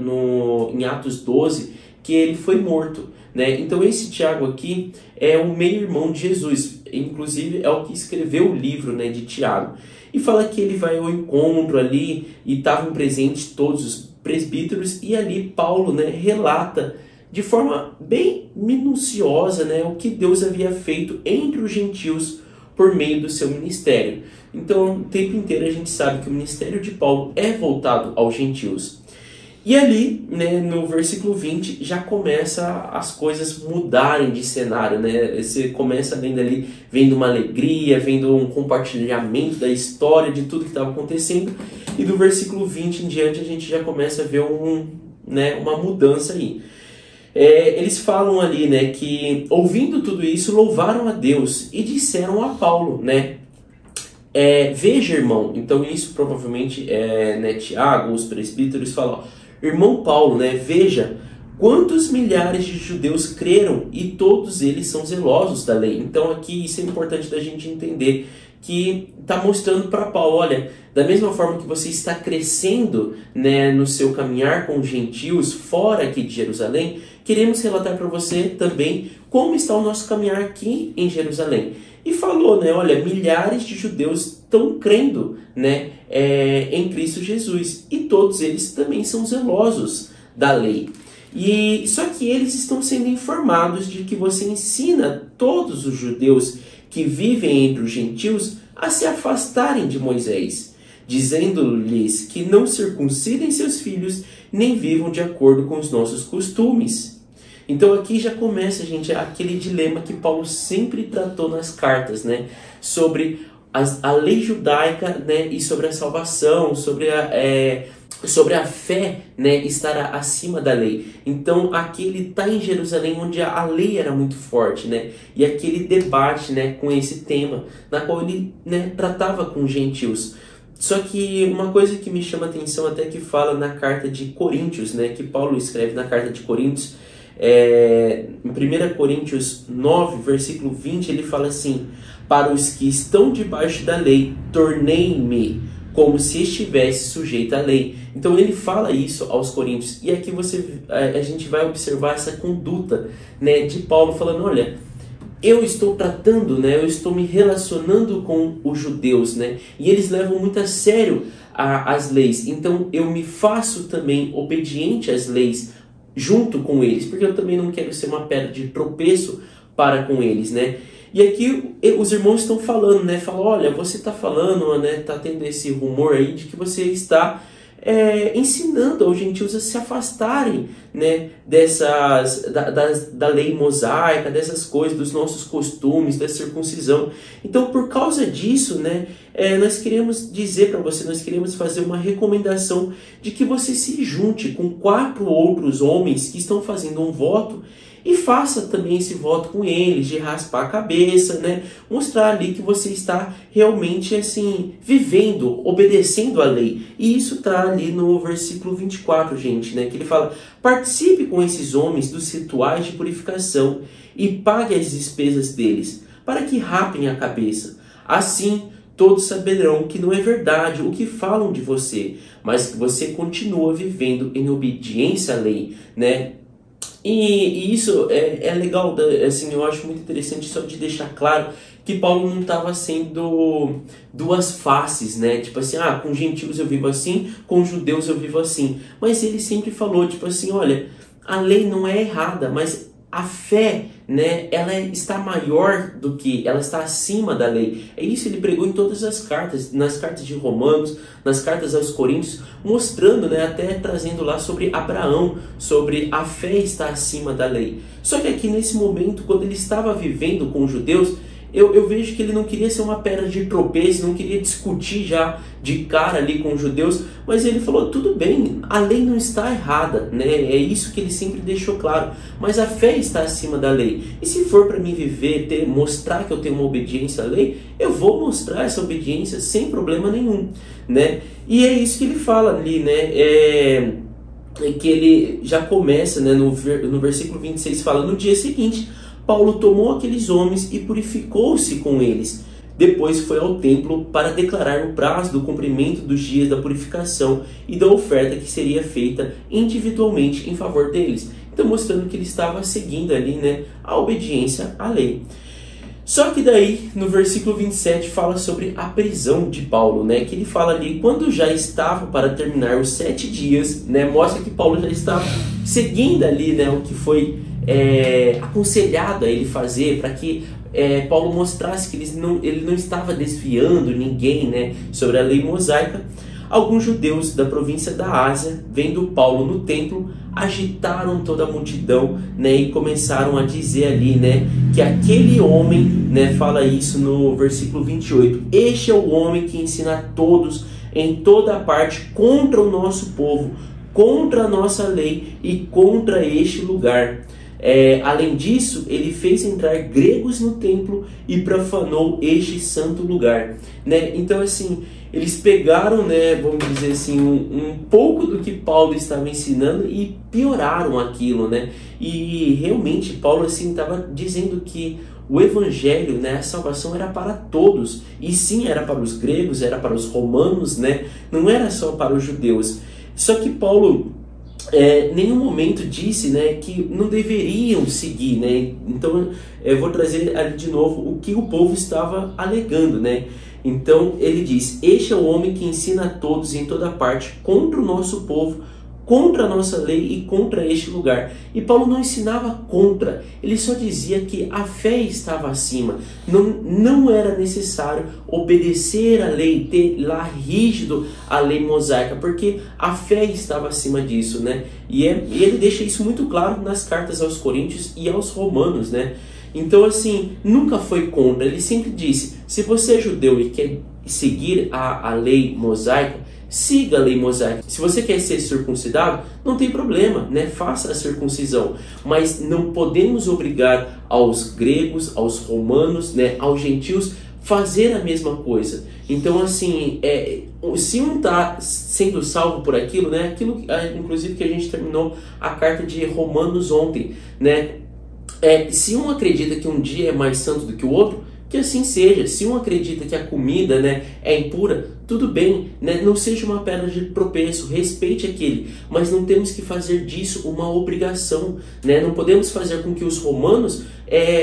em Atos 12 que ele foi morto, né? Então esse Tiago aqui é um meio-irmão de Jesus, inclusive é o que escreveu o livro, né, de Tiago. E fala que ele vai ao encontro ali e estavam presentes todos os presbíteros, e ali Paulo, né, relata de forma bem minuciosa, né, o que Deus havia feito entre os gentios por meio do seu ministério. Então, o tempo inteiro a gente sabe que o ministério de Paulo é voltado aos gentios. E ali, né, no versículo 20, já começa as coisas mudarem de cenário, né? Você começa vendo uma alegria, vendo um compartilhamento da história, de tudo que estava acontecendo. E do versículo 20 em diante, a gente já começa a ver uma mudança aí. Eles falam ali, né, que ouvindo tudo isso, louvaram a Deus e disseram a Paulo, né? Veja, irmão, então isso provavelmente né, Tiago, os presbíteros falam: irmão Paulo, né, veja quantos milhares de judeus creram e todos eles são zelosos da lei. Então aqui isso é importante da gente entender, que está mostrando para Paulo: olha, da mesma forma que você está crescendo, né, no seu caminhar com os gentios fora aqui de Jerusalém, queremos relatar para você também como está o nosso caminhar aqui em Jerusalém. E falou, né, olha, milhares de judeus estão crendo, né, em Cristo Jesus, e todos eles também são zelosos da lei. E só que eles estão sendo informados de que você ensina todos os judeus que vivem entre os gentios a se afastarem de Moisés, dizendo-lhes que não circuncidem seus filhos nem vivam de acordo com os nossos costumes. Então aqui já começa, gente, aquele dilema que Paulo sempre tratou nas cartas, né? Sobre a lei judaica, né? E sobre a salvação, sobre a fé, né? Estar acima da lei. Então aqui ele está em Jerusalém, onde a lei era muito forte, né? E aquele debate, né? Com esse tema, na qual ele, né? Tratava com gentios. Só que uma coisa que me chama a atenção até que fala na carta de Coríntios, né? Que Paulo escreve na carta de Coríntios, em 1 Coríntios 9, versículo 20, ele fala assim: para os que estão debaixo da lei, tornei-me como se estivesse sujeito à lei. Então ele fala isso aos coríntios. E aqui a gente vai observar essa conduta, né, de Paulo falando: olha, eu estou tratando, né, eu estou me relacionando com os judeus, né, e eles levam muito a sério as leis. Então eu me faço também obediente às leis junto com eles, porque eu também não quero ser uma pedra de tropeço para com eles, né. E aqui os irmãos estão falando, né, falam: olha, você está falando, né, está tendo esse rumor aí de que você está ensinando aos gentios a se afastarem, né, da lei mosaica, dessas coisas, dos nossos costumes, da circuncisão. Então, por causa disso, né, nós queremos dizer para você, nós queremos fazer uma recomendação de que você se junte com 4 outros homens que estão fazendo um voto, e faça também esse voto com eles, de raspar a cabeça, né? Mostrar ali que você está realmente assim, vivendo, obedecendo a lei. E isso está ali no versículo 24, gente, né? Que ele fala: participe com esses homens dos rituais de purificação e pague as despesas deles, para que rapem a cabeça. Assim, todos saberão que não é verdade o que falam de você, mas que você continua vivendo em obediência à lei, né? E isso é legal, assim, eu acho muito interessante só de deixar claro que Paulo não estava sendo duas faces, né? Tipo assim, com gentios eu vivo assim, com judeus eu vivo assim. Mas ele sempre falou, tipo assim, olha, a lei não é errada, mas a fé, né, ela está maior do que, ela está acima da lei. É isso ele pregou em todas as cartas, nas cartas de Romanos, nas cartas aos Coríntios, mostrando, né, até trazendo lá sobre Abraão, sobre a fé estar acima da lei. Só que aqui nesse momento, quando ele estava vivendo com os judeus, eu vejo que ele não queria ser uma pedra de tropeço, não queria discutir já de cara ali com os judeus, mas ele falou: tudo bem, a lei não está errada, né? É isso que ele sempre deixou claro, mas a fé está acima da lei. E se for para mim viver, mostrar que eu tenho uma obediência à lei, eu vou mostrar essa obediência sem problema nenhum, né? E é isso que ele fala ali, né? Que ele já começa, né, no versículo 26, fala: no dia seguinte, Paulo tomou aqueles homens e purificou-se com eles. Depois foi ao templo para declarar o prazo do cumprimento dos dias da purificação e da oferta que seria feita individualmente em favor deles. Então, mostrando que ele estava seguindo ali, né, a obediência à lei. Só que daí, no versículo 27, fala sobre a prisão de Paulo, né? Que ele fala ali: quando já estava para terminar os 7 dias, né? Mostra que Paulo já estava seguindo ali, né, o que foi aconselhado a ele fazer, para que Paulo mostrasse que ele não estava desviando ninguém, né, sobre a lei mosaica. Alguns judeus da província da Ásia, vendo Paulo no templo, agitaram toda a multidão, né, e começaram a dizer ali, né, que aquele homem, né, fala isso no versículo 28, este é o homem que ensina a todos em toda parte contra o nosso povo, contra a nossa lei e contra este lugar. Além disso, ele fez entrar gregos no templo e profanou este santo lugar, né? Então, assim, eles pegaram, né, vamos dizer assim, um pouco do que Paulo estava ensinando e pioraram aquilo, né? E realmente Paulo, assim, estava dizendo que o evangelho, né, a salvação era para todos, e sim, era para os gregos, era para os romanos, né? Não era só para os judeus. Só que Paulo nenhum momento disse, né, que não deveriam seguir, né? Então eu vou trazer ali de novo o que o povo estava alegando, né? Então ele diz: este é o homem que ensina a todos em toda parte contra o nosso povo, contra a nossa lei e contra este lugar. E Paulo não ensinava contra, ele só dizia que a fé estava acima. Não era necessário obedecer a lei, ter lá rígido a lei mosaica, porque a fé estava acima disso, né? E ele deixa isso muito claro nas cartas aos Coríntios e aos Romanos, né? Então, assim, nunca foi contra. Ele sempre disse, se você é judeu e quer seguir a lei mosaica, siga a lei mosaica. Se você quer ser circuncidado, não tem problema, né? Faça a circuncisão. Mas não podemos obrigar aos gregos, aos romanos, né? Aos gentios, fazer a mesma coisa. Então, assim, se um está sendo salvo por aquilo, né? Aquilo, inclusive, que a gente terminou a carta de Romanos ontem, né? Se um acredita que um dia é mais santo do que o outro, que assim seja. Se um acredita que a comida, né, é impura, tudo bem, né? Não seja uma pedra de tropeço, respeite aquele, mas não temos que fazer disso uma obrigação, né? Não podemos fazer com que os romanos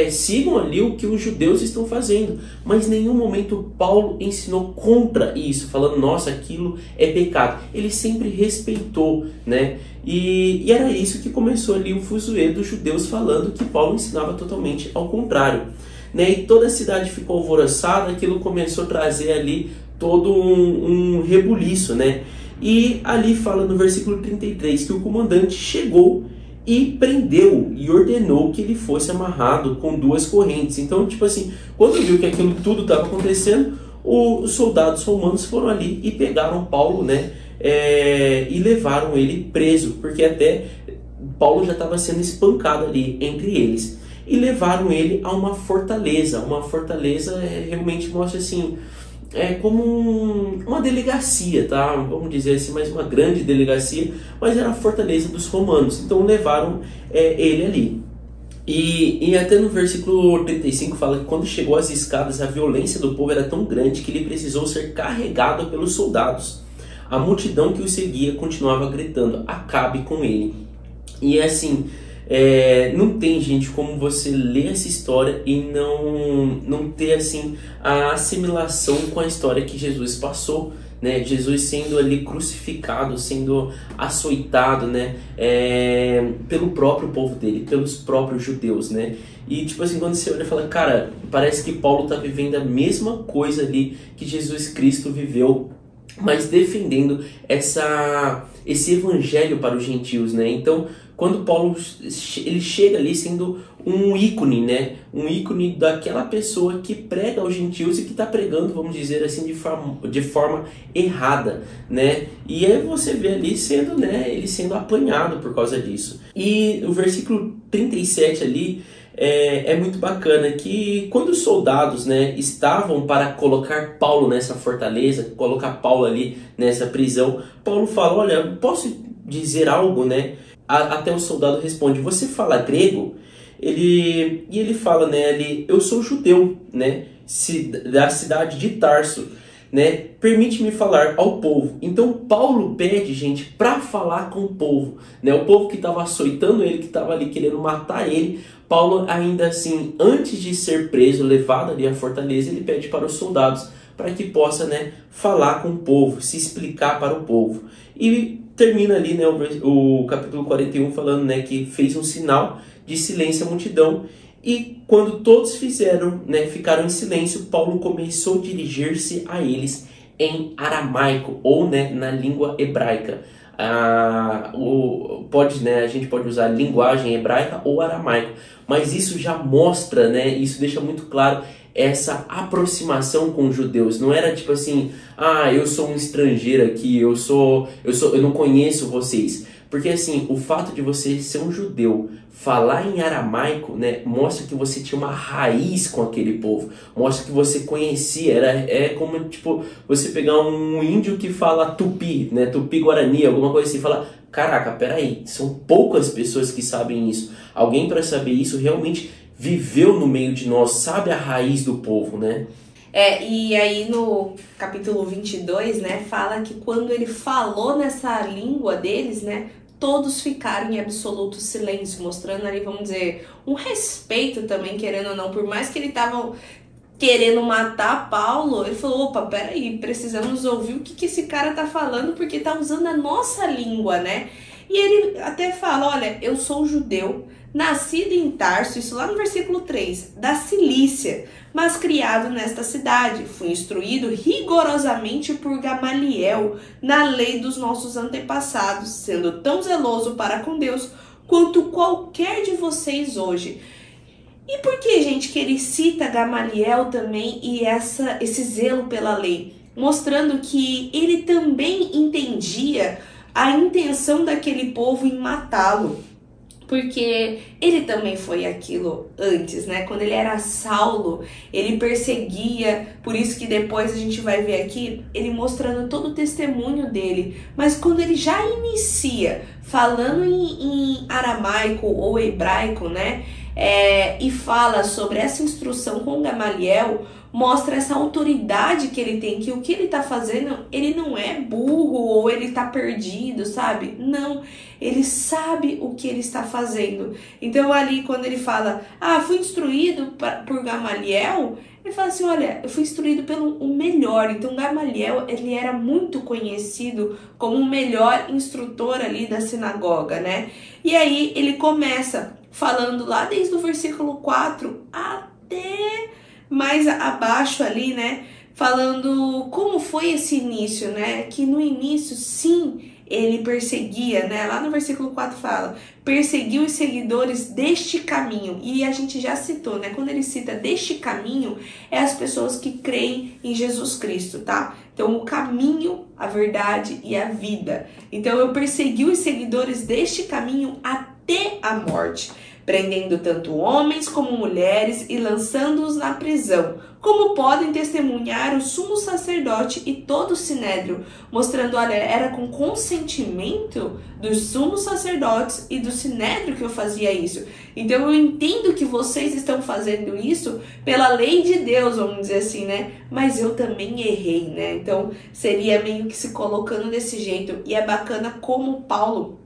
sigam ali o que os judeus estão fazendo, mas em nenhum momento Paulo ensinou contra isso, falando, nossa, aquilo é pecado. Ele sempre respeitou, né? E era isso que começou ali o fuzuê dos judeus falando que Paulo ensinava totalmente ao contrário, né? E toda a cidade ficou alvoroçada, aquilo começou a trazer ali todo um rebuliço, né? E ali fala no versículo 33 que o comandante chegou e prendeu e ordenou que ele fosse amarrado com 2 correntes. Então, tipo assim, quando viu que aquilo tudo estava acontecendo, os soldados romanos foram ali e pegaram Paulo, né? E levaram ele preso, porque até Paulo já estava sendo espancado ali entre eles. E levaram ele a uma fortaleza. Uma fortaleza realmente mostra assim, como uma delegacia, tá? Vamos dizer assim, mais uma grande delegacia, mas era a fortaleza dos romanos. Então levaram ele ali. E até no versículo 35 fala que quando chegou às escadas, a violência do povo era tão grande que ele precisou ser carregado pelos soldados. A multidão que o seguia continuava gritando, acabe com ele. E assim, não tem, gente, como você ler essa história e não ter assim a assimilação com a história que Jesus passou, né? Jesus sendo ali crucificado, sendo açoitado, né? Pelo próprio povo dele, pelos próprios judeus, né? E tipo assim, quando você olha e fala, cara, parece que Paulo está vivendo a mesma coisa ali que Jesus Cristo viveu, mas defendendo esse evangelho para os gentios, né? Então, quando Paulo ele chega ali sendo um ícone, né? Um ícone daquela pessoa que prega aos gentios e que está pregando, vamos dizer assim, de forma errada, né? E aí você vê ali sendo, né? Ele sendo apanhado por causa disso. E o versículo 37 ali é muito bacana, que quando os soldados, né, estavam para colocar Paulo nessa fortaleza, colocar Paulo ali nessa prisão, Paulo fala, olha, posso dizer algo, né? Até o soldado responde, você fala grego? Ele fala, né, eu sou judeu, né, da cidade de Tarso, né, permite-me falar ao povo. Então Paulo pede, gente, para falar com o povo, né, o povo que estava açoitando ele, que estava ali querendo matar ele. Paulo ainda assim, antes de ser preso, levado ali à fortaleza, ele pede para os soldados para que possa, né, falar com o povo, se explicar para o povo. E termina ali, né, o capítulo 41 falando, né, que fez um sinal de silêncio à multidão. E quando todos ficaram em silêncio, Paulo começou a dirigir-se a eles em aramaico, ou, né, na língua hebraica. A gente pode usar linguagem hebraica ou aramaico, mas isso já mostra, né, isso deixa muito claro essa aproximação com os judeus. Não era tipo assim, eu sou um estrangeiro aqui, eu não conheço vocês. Porque assim, o fato de você ser um judeu, falar em aramaico, né, mostra que você tinha uma raiz com aquele povo, mostra que você conhecia. É como tipo você pegar um índio que fala tupi, né, tupi-guarani, alguma coisa assim, e falar, caraca, peraí, são poucas pessoas que sabem isso. Alguém para saber isso realmente viveu no meio de nós, sabe a raiz do povo, né? E aí no capítulo 22, né, fala que quando ele falou nessa língua deles, né, todos ficaram em absoluto silêncio, mostrando ali, vamos dizer, um respeito também, querendo ou não, por mais que ele tava querendo matar Paulo, ele falou, opa, peraí, precisamos ouvir o que esse cara tá falando, porque tá usando a nossa língua, né? E ele até fala, olha, eu sou judeu, nascido em Tarso, isso lá no versículo 3, da Cilícia, mas criado nesta cidade. Fui instruído rigorosamente por Gamaliel na lei dos nossos antepassados, sendo tão zeloso para com Deus quanto qualquer de vocês hoje. E por que, gente, que ele cita Gamaliel também e esse zelo pela lei? Mostrando que ele também entendia a intenção daquele povo em matá-lo. Porque ele também foi aquilo antes, né? Quando ele era Saulo, ele perseguia, por isso que depois a gente vai ver aqui, ele mostrando todo o testemunho dele. Mas quando ele já inicia falando em aramaico ou hebraico, né? E fala sobre essa instrução com Gamaliel, mostra essa autoridade que ele tem, que o que ele tá fazendo, ele não é burro ou ele tá perdido, sabe? Não, ele sabe o que ele está fazendo. Então ali quando ele fala, fui instruído por Gamaliel, ele fala assim, olha, eu fui instruído pelo o melhor. Então Gamaliel, ele era muito conhecido como o melhor instrutor ali da sinagoga, né? E aí ele começa falando lá desde o versículo 4 até mais abaixo ali, né, falando como foi esse início, né, que no início, sim, ele perseguia, né, lá no versículo 4 fala, perseguiu os seguidores deste caminho, e a gente já citou, né, quando ele cita deste caminho, é as pessoas que creem em Jesus Cristo, tá? Então, o caminho, a verdade e a vida. Então, eu persegui os seguidores deste caminho até a morte, prendendo tanto homens como mulheres e lançando-os na prisão, como podem testemunhar o sumo sacerdote e todo o sinédrio, mostrando, olha, era com consentimento dos sumos sacerdotes e do sinédrio que eu fazia isso. Então eu entendo que vocês estão fazendo isso pela lei de Deus, vamos dizer assim, né? Mas eu também errei, né? Então seria meio que se colocando desse jeito. E é bacana como Paulo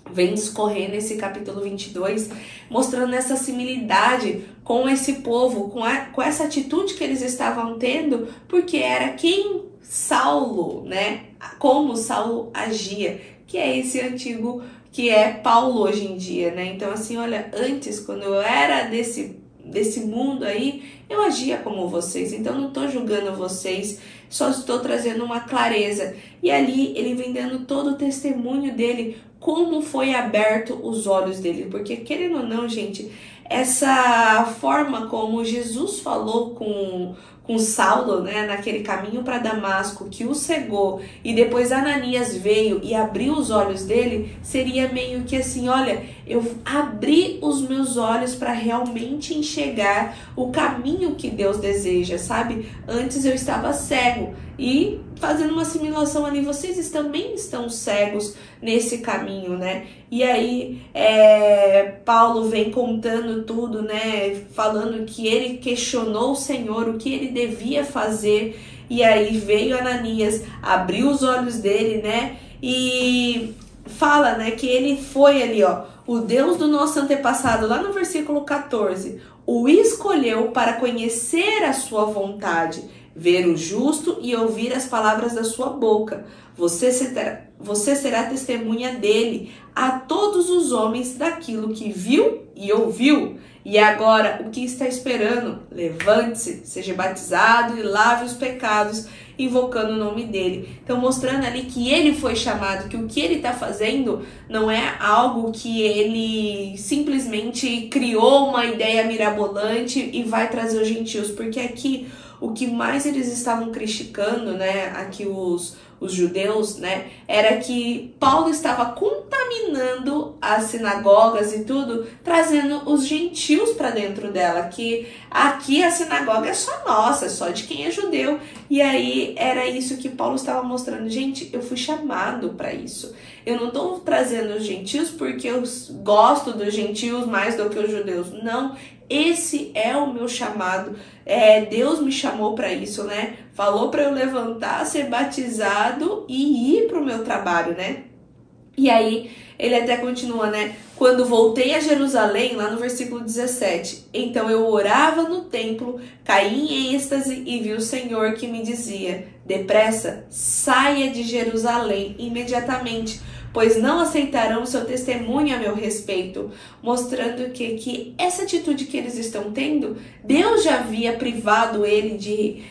vem discorrer nesse capítulo 22, mostrando essa similitude com esse povo, com essa atitude que eles estavam tendo, porque era quem Saulo, né? Como Saulo agia, que é esse antigo, que é Paulo hoje em dia, né? Então assim, olha, antes, quando eu era desse mundo aí, eu agia como vocês, então não estou julgando vocês, só estou trazendo uma clareza. E ali ele vem dando todo o testemunho dele, como foi aberto os olhos dele, porque querendo ou não, gente, essa forma como Jesus falou com Saulo, né, naquele caminho para Damasco, que o cegou, e depois Ananias veio e abriu os olhos dele, seria meio que assim, olha, eu abri os meus olhos para realmente enxergar o caminho que Deus deseja, sabe? Antes eu estava cego, e fazendo uma assimilação ali, vocês também estão cegos nesse caminho, né? E aí Paulo vem contando tudo, né? Falando que ele questionou o Senhor, o que ele devia fazer, e aí veio Ananias, abriu os olhos dele, né? E fala, né, que ele foi ali, ó, o Deus do nosso antepassado, lá no versículo 14, o escolheu para conhecer a sua vontade, ver o justo e ouvir as palavras da sua boca. Você será testemunha dele a todos os homens daquilo que viu e ouviu. E agora, o que está esperando? Levante-se, seja batizado e lave os pecados, invocando o nome dele. Então, mostrando ali que ele foi chamado, que o que ele está fazendo não é algo que ele simplesmente criou uma ideia mirabolante e vai trazer os gentios, porque aqui o que mais eles estavam criticando, né, aqui os judeus, né, era que Paulo estava contaminando as sinagogas e tudo, trazendo os gentios para dentro dela, que aqui a sinagoga é só nossa, é só de quem é judeu. E aí era isso que Paulo estava mostrando, gente, eu fui chamado para isso. Eu não estou trazendo os gentios porque eu gosto dos gentios mais do que os judeus, não. Esse é o meu chamado, Deus me chamou para isso, né? Falou para eu levantar, ser batizado e ir para o meu trabalho, né? E aí ele até continua, né? Quando voltei a Jerusalém, lá no versículo 17, então eu orava no templo, caí em êxtase e vi o Senhor que me dizia, depressa, saia de Jerusalém imediatamente, pois não aceitarão o seu testemunho a meu respeito, mostrando que essa atitude que eles estão tendo, Deus já havia privado ele de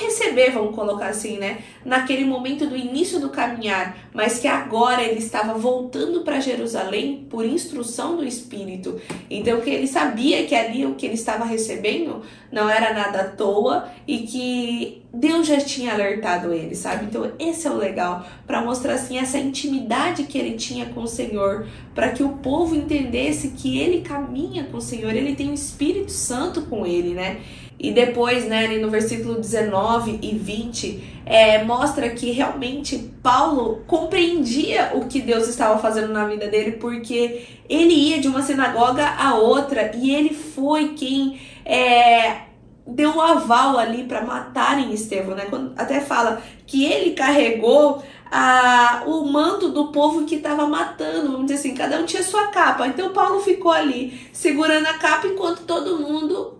receber, vamos colocar assim, né? Naquele momento do início do caminhar, mas que agora ele estava voltando para Jerusalém por instrução do Espírito. Então que ele sabia que ali o que ele estava recebendo não era nada à toa e que Deus já tinha alertado ele, sabe? Então esse é o legal, para mostrar assim essa intimidade que ele tinha com o Senhor, para que o povo entendesse que ele caminha com o Senhor, ele tem o Espírito Santo com ele, né? E depois, né, ali no versículo 19 e 20, mostra que realmente Paulo compreendia o que Deus estava fazendo na vida dele, porque ele ia de uma sinagoga a outra e ele foi quem deu o aval ali para matarem Estevão, né? Quando até fala que ele carregou o manto do povo que estava matando, vamos dizer assim, cada um tinha sua capa. Então Paulo ficou ali segurando a capa enquanto todo mundo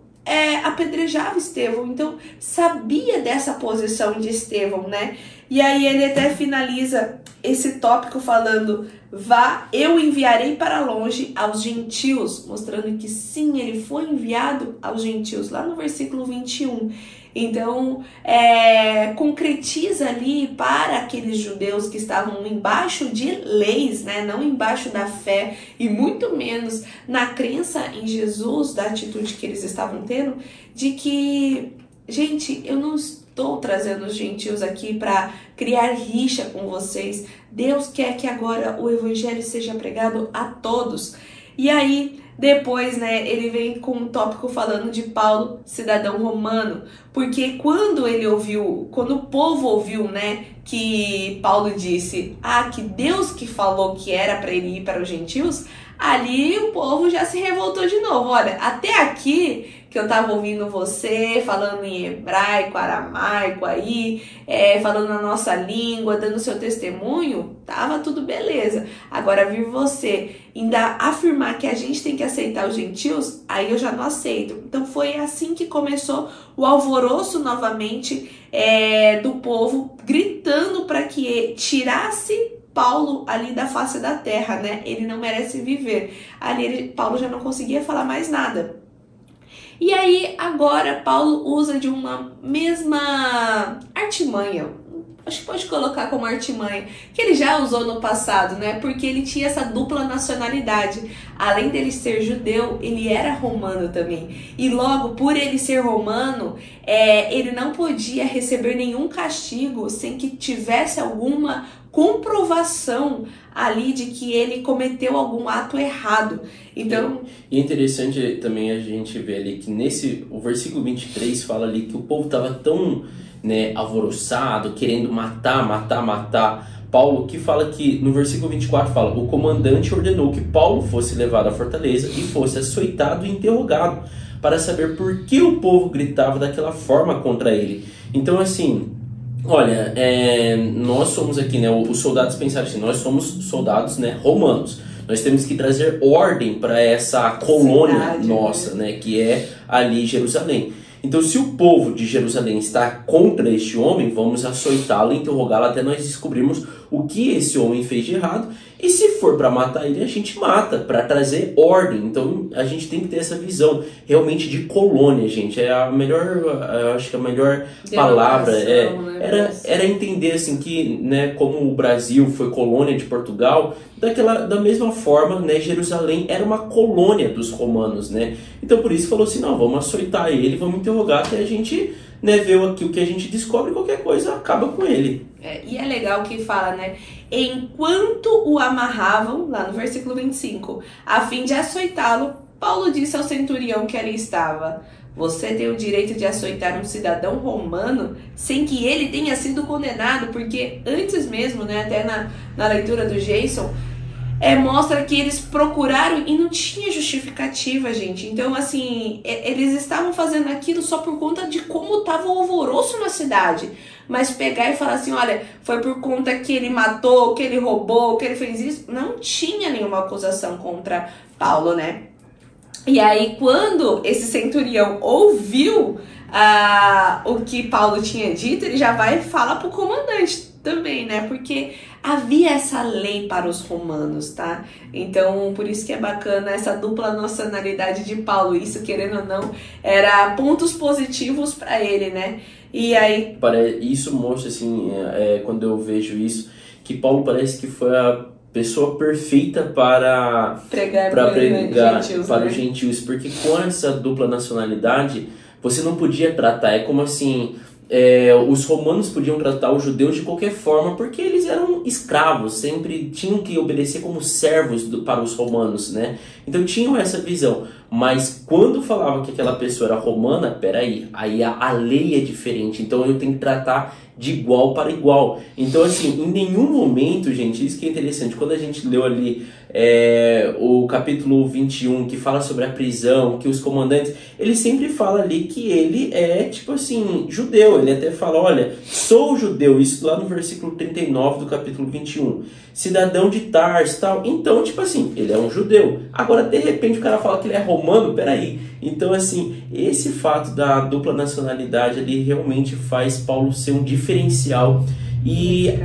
apedrejava Estevão. Então sabia dessa posição de Estevão, né? E aí ele até finaliza esse tópico falando: vá, eu enviarei para longe aos gentios, mostrando que sim, ele foi enviado aos gentios, lá no versículo 21. Então, concretiza ali para aqueles judeus que estavam embaixo de leis, né? Não embaixo da fé e muito menos na crença em Jesus, da atitude que eles estavam tendo, de que, gente, eu não estou trazendo os gentios aqui para criar rixa com vocês. Deus quer que agora o evangelho seja pregado a todos. E aí, depois, né, ele vem com um tópico falando de Paulo, cidadão romano, porque quando o povo ouviu, né, que Paulo disse, que Deus que falou que era para ele ir para os gentios, ali o povo já se revoltou de novo. Olha, até aqui que eu tava ouvindo você falando em hebraico, aramaico aí, falando na nossa língua, dando seu testemunho, tava tudo beleza. Agora vir você ainda afirmar que a gente tem que aceitar os gentios, aí eu já não aceito. Então foi assim que começou o alvoroço novamente do povo, gritando para que tirasse Paulo ali da face da terra, né? Ele não merece viver. Ali Paulo já não conseguia falar mais nada. E aí, agora, Paulo usa de uma mesma artimanha, acho que pode colocar como artimanha, que ele já usou no passado, né? Porque ele tinha essa dupla nacionalidade. Além dele ser judeu, ele era romano também. E logo, por ele ser romano, ele não podia receber nenhum castigo sem que tivesse alguma comprovação ali de que ele cometeu algum ato errado. Então, e é interessante também a gente ver ali que o versículo 23 fala ali que o povo estava tão, né, alvoroçado, querendo matar Paulo, que fala que no versículo 24 fala: o comandante ordenou que Paulo fosse levado à fortaleza e fosse açoitado e interrogado para saber por que o povo gritava daquela forma contra ele. Então, assim, olha, nós somos aqui, né, os soldados pensaram assim, nós somos soldados, né, romanos. Nós temos que trazer ordem para essa colônia nossa, né, que é ali Jerusalém. Então, se o povo de Jerusalém está contra este homem, vamos açoitá-lo e interrogá-lo até nós descobrirmos o que esse homem fez de errado. E se for para matar ele, a gente mata, para trazer ordem. Então, a gente tem que ter essa visão realmente de colônia, gente. É a melhor, eu acho que a melhor palavra era entender assim que, né, como o Brasil foi colônia de Portugal, da mesma forma, né, Jerusalém era uma colônia dos romanos, né? Então, por isso falou assim, não, vamos açoitar ele, vamos interrogar até a gente, né, ver aqui o que a gente descobre, qualquer coisa acaba com ele. E é legal que fala, né? Enquanto o amarravam, lá no versículo 25, a fim de açoitá-lo, Paulo disse ao centurião que ali estava: você tem o direito de açoitar um cidadão romano sem que ele tenha sido condenado, porque antes mesmo, né, até na leitura do Jason, mostra que eles procuraram e não tinha justificativa, gente. Então, assim, eles estavam fazendo aquilo só por conta de como estava o alvoroço na cidade. Mas pegar e falar assim, olha, foi por conta que ele matou, que ele roubou, que ele fez isso, não tinha nenhuma acusação contra Paulo, né? E aí, quando esse centurião ouviu o que Paulo tinha dito, ele já vai falar pro comandante: também, né? Porque havia essa lei para os romanos, tá? Então, por isso que é bacana essa dupla nacionalidade de Paulo. Isso, querendo ou não, era pontos positivos para ele, né? E aí... Isso mostra, assim, quando eu vejo isso, que Paulo parece que foi a pessoa perfeita para pregar gentios, para né? os gentios, porque com essa dupla nacionalidade você não podia tratar, é como assim, os romanos podiam tratar os judeus de qualquer forma porque eles eram escravos, sempre tinham que obedecer como servos para os romanos, né? Então tinham essa visão, mas quando falava que aquela pessoa era romana, peraí, aí a lei é diferente, então eu tenho que tratar de igual para igual. Então, assim, em nenhum momento, gente, isso que é interessante, quando a gente leu ali o capítulo 21, que fala sobre a prisão, que os comandantes, ele sempre fala ali que ele é, tipo assim, judeu. Ele até fala, olha, sou judeu, isso lá no versículo 39 do capítulo 21. Cidadão de Tarso, tal. Então, tipo assim, ele é um judeu. Agora, de repente, o cara fala que ele é romano, peraí. Então, assim, esse fato da dupla nacionalidade ali realmente faz Paulo ser um diferencial e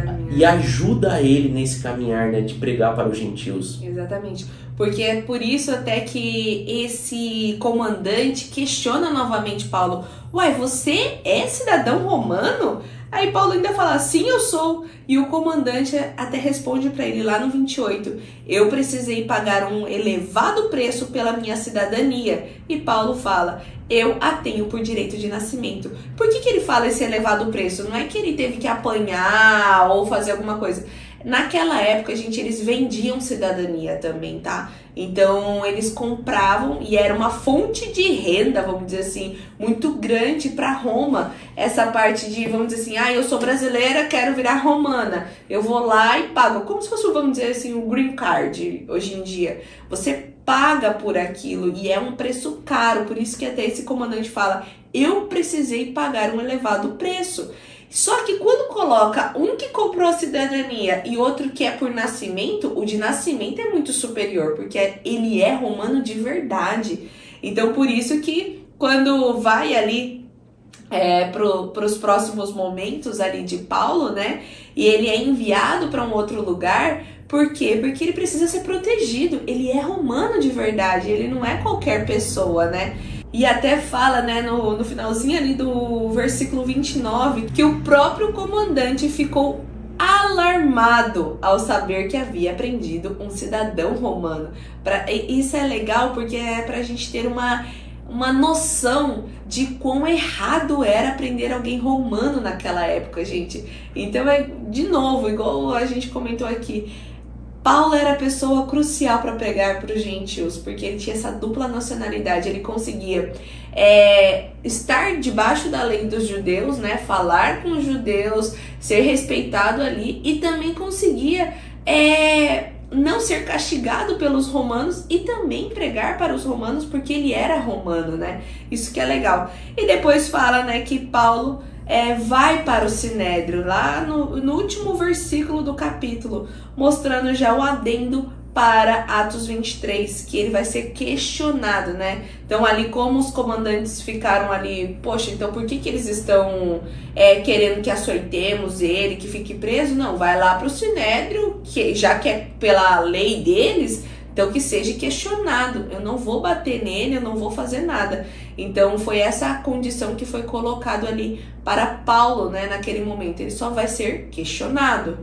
ajuda ele nesse caminhar, né, de pregar para os gentios. Exatamente. Porque é por isso até que esse comandante questiona novamente Paulo. Uai, você é cidadão romano? Aí Paulo ainda fala, sim, eu sou. E o comandante até responde para ele lá no 28, eu precisei pagar um elevado preço pela minha cidadania. E Paulo fala, eu a tenho por direito de nascimento. Por que ele fala esse elevado preço? Não é que ele teve que apanhar ou fazer alguma coisa. Naquela época, gente, eles vendiam cidadania também, tá? Então, eles compravam e era uma fonte de renda, vamos dizer assim, muito grande para Roma. Essa parte de, vamos dizer assim, eu sou brasileira, quero virar romana. Eu vou lá e pago. Como se fosse, vamos dizer assim, o green card hoje em dia. Você paga por aquilo e é um preço caro. Por isso que até esse comandante fala, eu precisei pagar um elevado preço. Só que quando coloca um que comprou a cidadania e outro que é por nascimento, o de nascimento é muito superior, porque ele é romano de verdade. Então, por isso que quando vai ali para os próximos momentos ali de Paulo, né? E ele é enviado para um outro lugar, por quê? Porque ele precisa ser protegido. Ele é romano de verdade, ele não é qualquer pessoa, né? E até fala, né, no finalzinho ali do versículo 29, que o próprio comandante ficou alarmado ao saber que havia prendido um cidadão romano. Isso é legal porque é pra gente ter uma noção de quão errado era prender alguém romano naquela época, gente. Então, de novo, igual a gente comentou aqui, Paulo era a pessoa crucial para pregar para os gentios, porque ele tinha essa dupla nacionalidade, ele conseguia estar debaixo da lei dos judeus, né, falar com os judeus, ser respeitado ali, e também conseguia não ser castigado pelos romanos e também pregar para os romanos, porque ele era romano, né? Isso que é legal. E depois fala, né, que Paulo vai para o Sinédrio, lá no último versículo do capítulo, mostrando já o adendo para Atos 23, que ele vai ser questionado, né? Então ali como os comandantes ficaram ali, poxa, então por que eles estão querendo que açoitemos ele, que fique preso? Não, vai lá para o Sinédrio, que já que é pela lei deles, então que seja questionado. Eu não vou bater nele, eu não vou fazer nada. Então foi essa a condição que foi colocado ali para Paulo, né, naquele momento. Ele só vai ser questionado.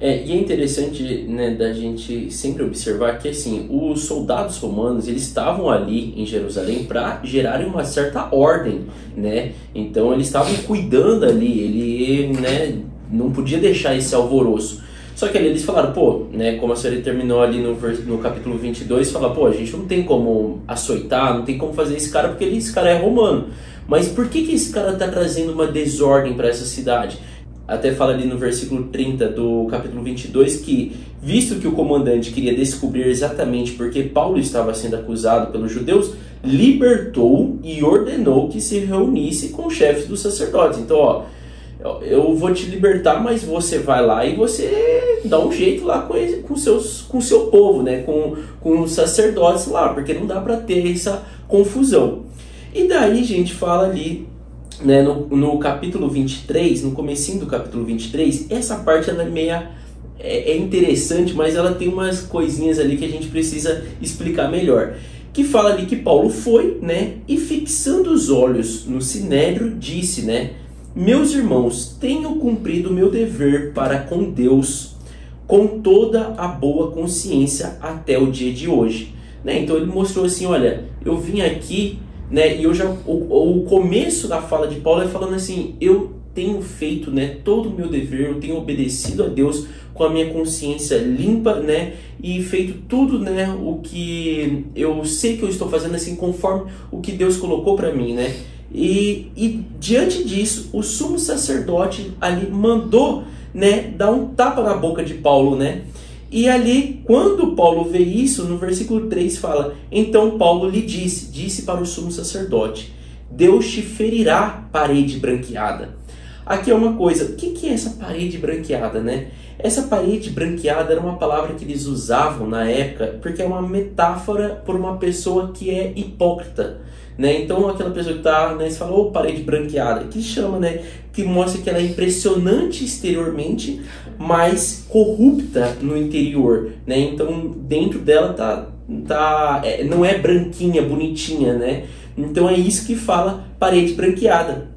E é interessante, né, da gente sempre observar que assim, os soldados romanos, eles estavam ali em Jerusalém para gerarem uma certa ordem, né? Então eles estavam cuidando ali, ele, né, não podia deixar esse alvoroço. Só que ali eles falaram, né, como a senhora terminou ali no capítulo 22, fala, a gente não tem como açoitar, não tem como fazer esse cara porque esse cara é romano. Mas por que esse cara está trazendo uma desordem para essa cidade? Até fala ali no versículo 30 do capítulo 22 que, visto que o comandante queria descobrir exatamente por que Paulo estava sendo acusado pelos judeus, libertou e ordenou que se reunisse com os chefes dos sacerdotes. Então, eu vou te libertar, mas você vai lá e você dá um jeito lá com o seu povo, né? Com os sacerdotes lá, porque não dá para ter essa confusão. E daí, gente, fala ali né, no capítulo 23, no comecinho do capítulo 23, essa parte ela é interessante, mas ela tem umas coisinhas ali que a gente precisa explicar melhor. Que fala ali que Paulo foi, né, e fixando os olhos no Sinédrio, disse, né, meus irmãos, tenho cumprido o meu dever para com Deus com toda a boa consciência até o dia de hoje. Né? Então ele mostrou assim, olha, eu vim aqui, né, e o começo da fala de Paulo é falando assim, eu tenho feito, né, todo o meu dever, eu tenho obedecido a Deus com a minha consciência limpa, né, e feito tudo, né, o que eu sei que eu estou fazendo assim conforme o que Deus colocou para mim, né. E diante disso, o sumo sacerdote ali mandou, né, dar um tapa na boca de Paulo, né. E ali, quando Paulo vê isso, no versículo 3 fala, então Paulo lhe disse para o sumo sacerdote, Deus te ferirá, parede branqueada. Aqui é uma coisa, o que é essa parede branqueada, né? Essa parede branqueada era uma palavra que eles usavam na época, porque é uma metáfora por uma pessoa que é hipócrita, né? Então aquela pessoa que está, né, você fala, oh, parede branqueada, que chama, né, que mostra que ela é impressionante exteriormente, mas corrupta no interior, né? Então dentro dela não é branquinha, bonitinha, né? Então é isso que fala parede branqueada,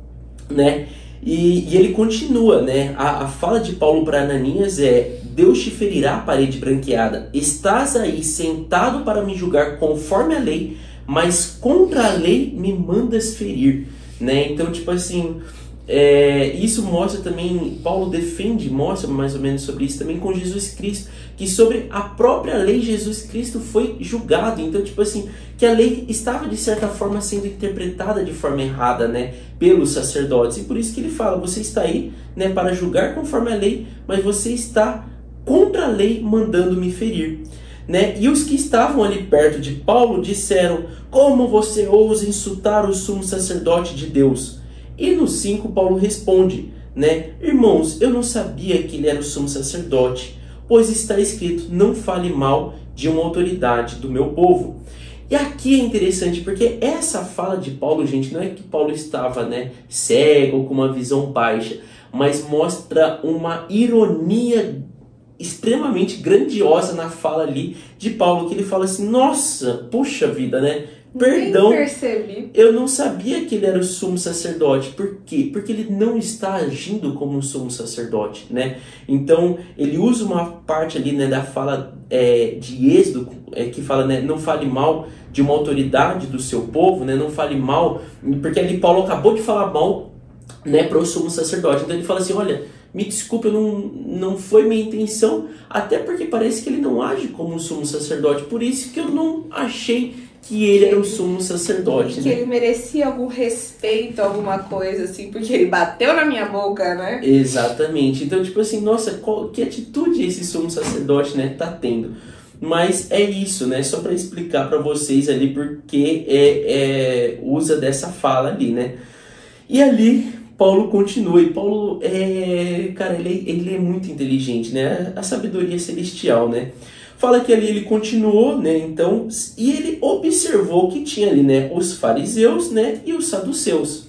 né? E ele continua, né? A fala de Paulo para Ananias é, Deus te ferirá, parede branqueada, estás aí sentado para me julgar conforme a lei, mas contra a lei me mandas ferir, né? Então, tipo assim, isso mostra também, Paulo mostra mais ou menos sobre isso também com Jesus Cristo, que sobre a própria lei Jesus Cristo foi julgado. Então, tipo assim, que a lei estava de certa forma sendo interpretada de forma errada, né, pelos sacerdotes. E por isso que ele fala, você está aí, né, para julgar conforme a lei, mas você está contra a lei mandando me ferir. Né? E os que estavam ali perto de Paulo disseram, como você ousa insultar o sumo sacerdote de Deus? E no 5 Paulo responde, né? Irmãos, eu não sabia que ele era o sumo sacerdote, pois está escrito, não fale mal de uma autoridade do meu povo. E aqui é interessante, porque essa fala de Paulo, gente, não é que Paulo estava, né, cego, com uma visão baixa, mas mostra uma ironia extremamente grandiosa na fala ali de Paulo, que ele fala assim, nossa, puxa vida, né? Perdão, eu não sabia que ele era o sumo sacerdote. Por quê? Porque ele não está agindo como um sumo sacerdote, né? Então, ele usa uma parte ali, né, da fala de Êxodo, que fala, né, não fale mal de uma autoridade do seu povo, né? Não fale mal, porque ali Paulo acabou de falar mal, né, para o sumo sacerdote. Então ele fala assim, olha, me desculpe, não foi minha intenção, até porque parece que ele não age como um sumo sacerdote, por isso que eu não achei que ele era o sumo sacerdote. Que né? ele merecia algum respeito, alguma coisa assim, porque ele bateu na minha boca, né? Exatamente. Então, tipo assim, nossa, que atitude esse sumo sacerdote, né, tá tendo? Mas é isso, né? Só para explicar para vocês ali porque usa dessa fala ali, né? E ali Paulo continua, e Paulo cara, ele é muito inteligente, né? A sabedoria celestial, né? Fala que ali ele continuou, né? Então, e ele observou que tinha ali, né, os fariseus, né, e os saduceus.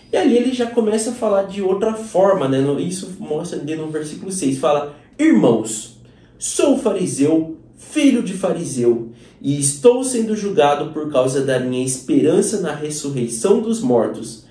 E ali ele já começa a falar de outra forma, né? Isso mostra ali no versículo 6, fala: irmãos, sou fariseu, filho de fariseu, e estou sendo julgado por causa da minha esperança na ressurreição dos mortos.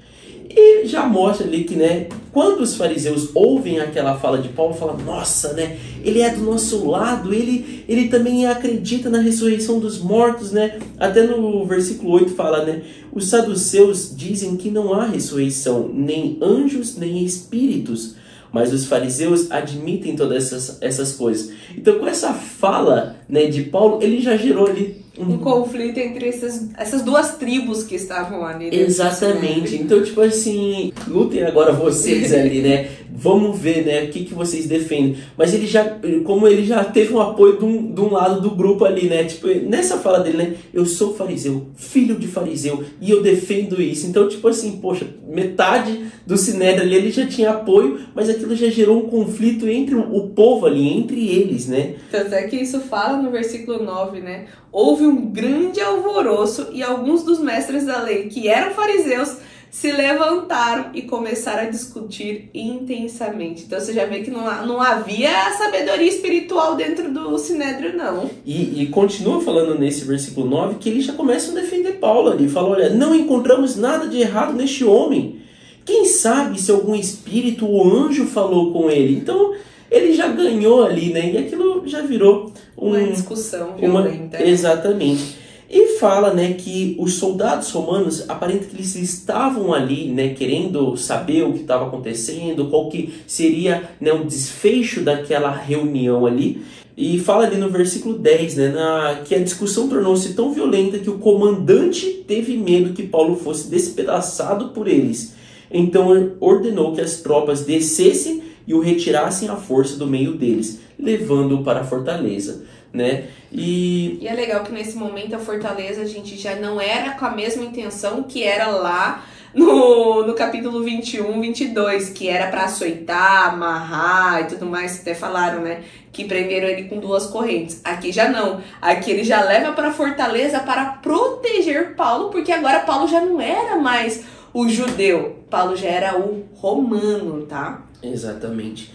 E já mostra ali que, né, quando os fariseus ouvem aquela fala de Paulo, falam, nossa, né, ele é do nosso lado, ele também acredita na ressurreição dos mortos, né? Até no versículo 8 fala, né, os saduceus dizem que não há ressurreição, nem anjos, nem espíritos, mas os fariseus admitem todas essas coisas. Então, com essa fala, né, de Paulo, ele já gerou ali um conflito entre essas duas tribos que estavam ali. Exatamente. Então, tipo assim, lutem agora vocês ali, né? Vamos ver, né, o que vocês defendem. Mas ele já teve um apoio de um lado do grupo ali, né? Tipo, nessa fala dele, né? Eu sou fariseu, filho de fariseu, e eu defendo isso. Então, tipo assim, poxa, metade do Sinédrio ali, ele já tinha apoio, mas aquilo já gerou um conflito entre o povo ali, entre eles, né? Tanto é que isso fala no versículo 9, né? Houve um grande alvoroço e alguns dos mestres da lei, que eram fariseus, se levantaram e começaram a discutir intensamente. Então você já vê que não havia sabedoria espiritual dentro do Sinédrio, não. E continua falando nesse versículo 9 que eles já começam a defender Paulo ali. Fala, olha, não encontramos nada de errado neste homem. Quem sabe se algum espírito ou anjo falou com ele? Então ele já ganhou ali, né? E aquilo já virou uma discussão violenta. Exatamente. E fala, né, que os soldados romanos, aparenta que eles estavam ali, né, querendo saber o que estava acontecendo, qual que seria, né, o desfecho daquela reunião ali. E fala ali no versículo 10, né, que a discussão tornou-se tão violenta que o comandante teve medo que Paulo fosse despedaçado por eles. Então ordenou que as tropas descessem e o retirassem à força do meio deles, levando-o para a fortaleza, né? E é legal que nesse momento a fortaleza a gente já não era com a mesma intenção que era lá no capítulo 21, 22, que era para açoitar, amarrar e tudo mais, até falaram, né, que prenderam ele com 2 correntes. Aqui já não, aqui ele já leva para a fortaleza para proteger Paulo, porque agora Paulo já não era mais o judeu, Paulo já era o romano, tá? Exatamente.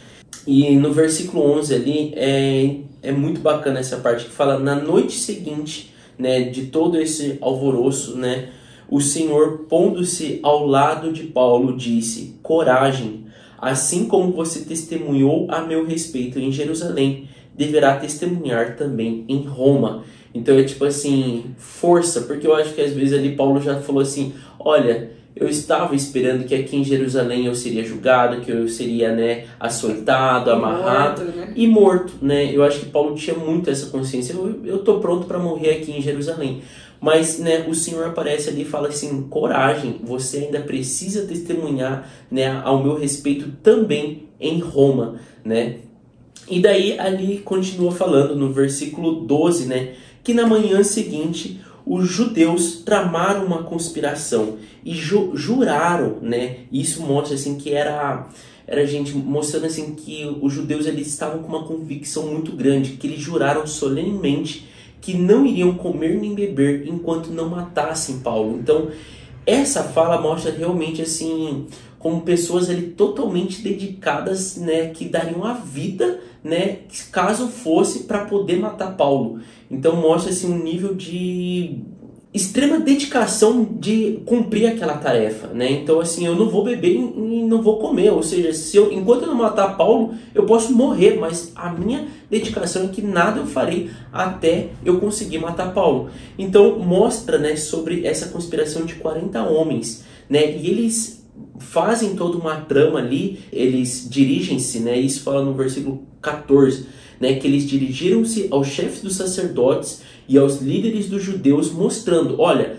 E no versículo 11 ali é muito bacana essa parte que fala, na noite seguinte, né, de todo esse alvoroço, né, o Senhor, pondo-se ao lado de Paulo, disse, coragem, assim como você testemunhou a meu respeito em Jerusalém, deverá testemunhar também em Roma. Então é tipo assim, força, porque eu acho que às vezes ali Paulo já falou assim, olha, eu estava esperando que aqui em Jerusalém eu seria julgado, que eu seria, né, açoitado, amarrado e morto, né? Eu acho que Paulo tinha muito essa consciência. Eu tô pronto para morrer aqui em Jerusalém. Mas, né, o Senhor aparece ali e fala assim, coragem, você ainda precisa testemunhar, né, ao meu respeito também em Roma, né? E daí ali continua falando no versículo 12, né, que na manhã seguinte os judeus tramaram uma conspiração e juraram, né? Isso mostra assim que era gente mostrando assim que os judeus eles estavam com uma convicção muito grande, que eles juraram solenemente que não iriam comer nem beber enquanto não matassem Paulo. Então, essa fala mostra realmente assim como pessoas ali totalmente dedicadas, né, que dariam a vida, né, caso fosse para poder matar Paulo. Então mostra assim um nível de extrema dedicação de cumprir aquela tarefa, né? Então assim, eu não vou beber e não vou comer, ou seja, enquanto eu não matar Paulo, eu posso morrer, mas a minha dedicação é que nada eu farei até eu conseguir matar Paulo. Então mostra, né, sobre essa conspiração de 40 homens, né? E eles fazem toda uma trama ali, eles dirigem-se, né? Isso fala no versículo 14, né? Que eles dirigiram-se aos chefes dos sacerdotes e aos líderes dos judeus, mostrando, olha,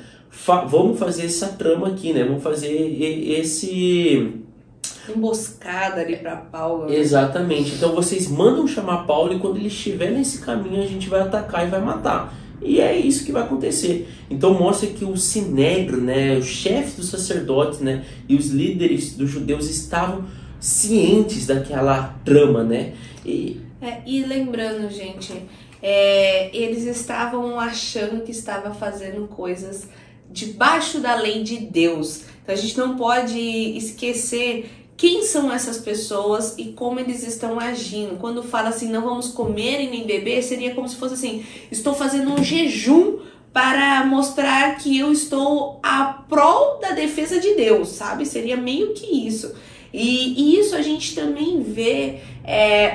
vamos fazer essa trama aqui, né? Vamos fazer esse emboscada ali para Paulo. Né? Exatamente. Então vocês mandam chamar Paulo e quando ele estiver nesse caminho a gente vai atacar e vai matar. E é isso que vai acontecer. Então mostra que o Sinédrio, né, os chefes dos sacerdotes, né, e os líderes dos judeus estavam cientes daquela trama, né? E lembrando, gente, eles estavam achando que estava fazendo coisas debaixo da lei de Deus. Então a gente não pode esquecer quem são essas pessoas e como eles estão agindo. Quando fala assim, não vamos comer e nem beber, seria como se fosse assim, estou fazendo um jejum para mostrar que eu estou a prol da defesa de Deus, sabe? Seria meio que isso. E isso a gente também vê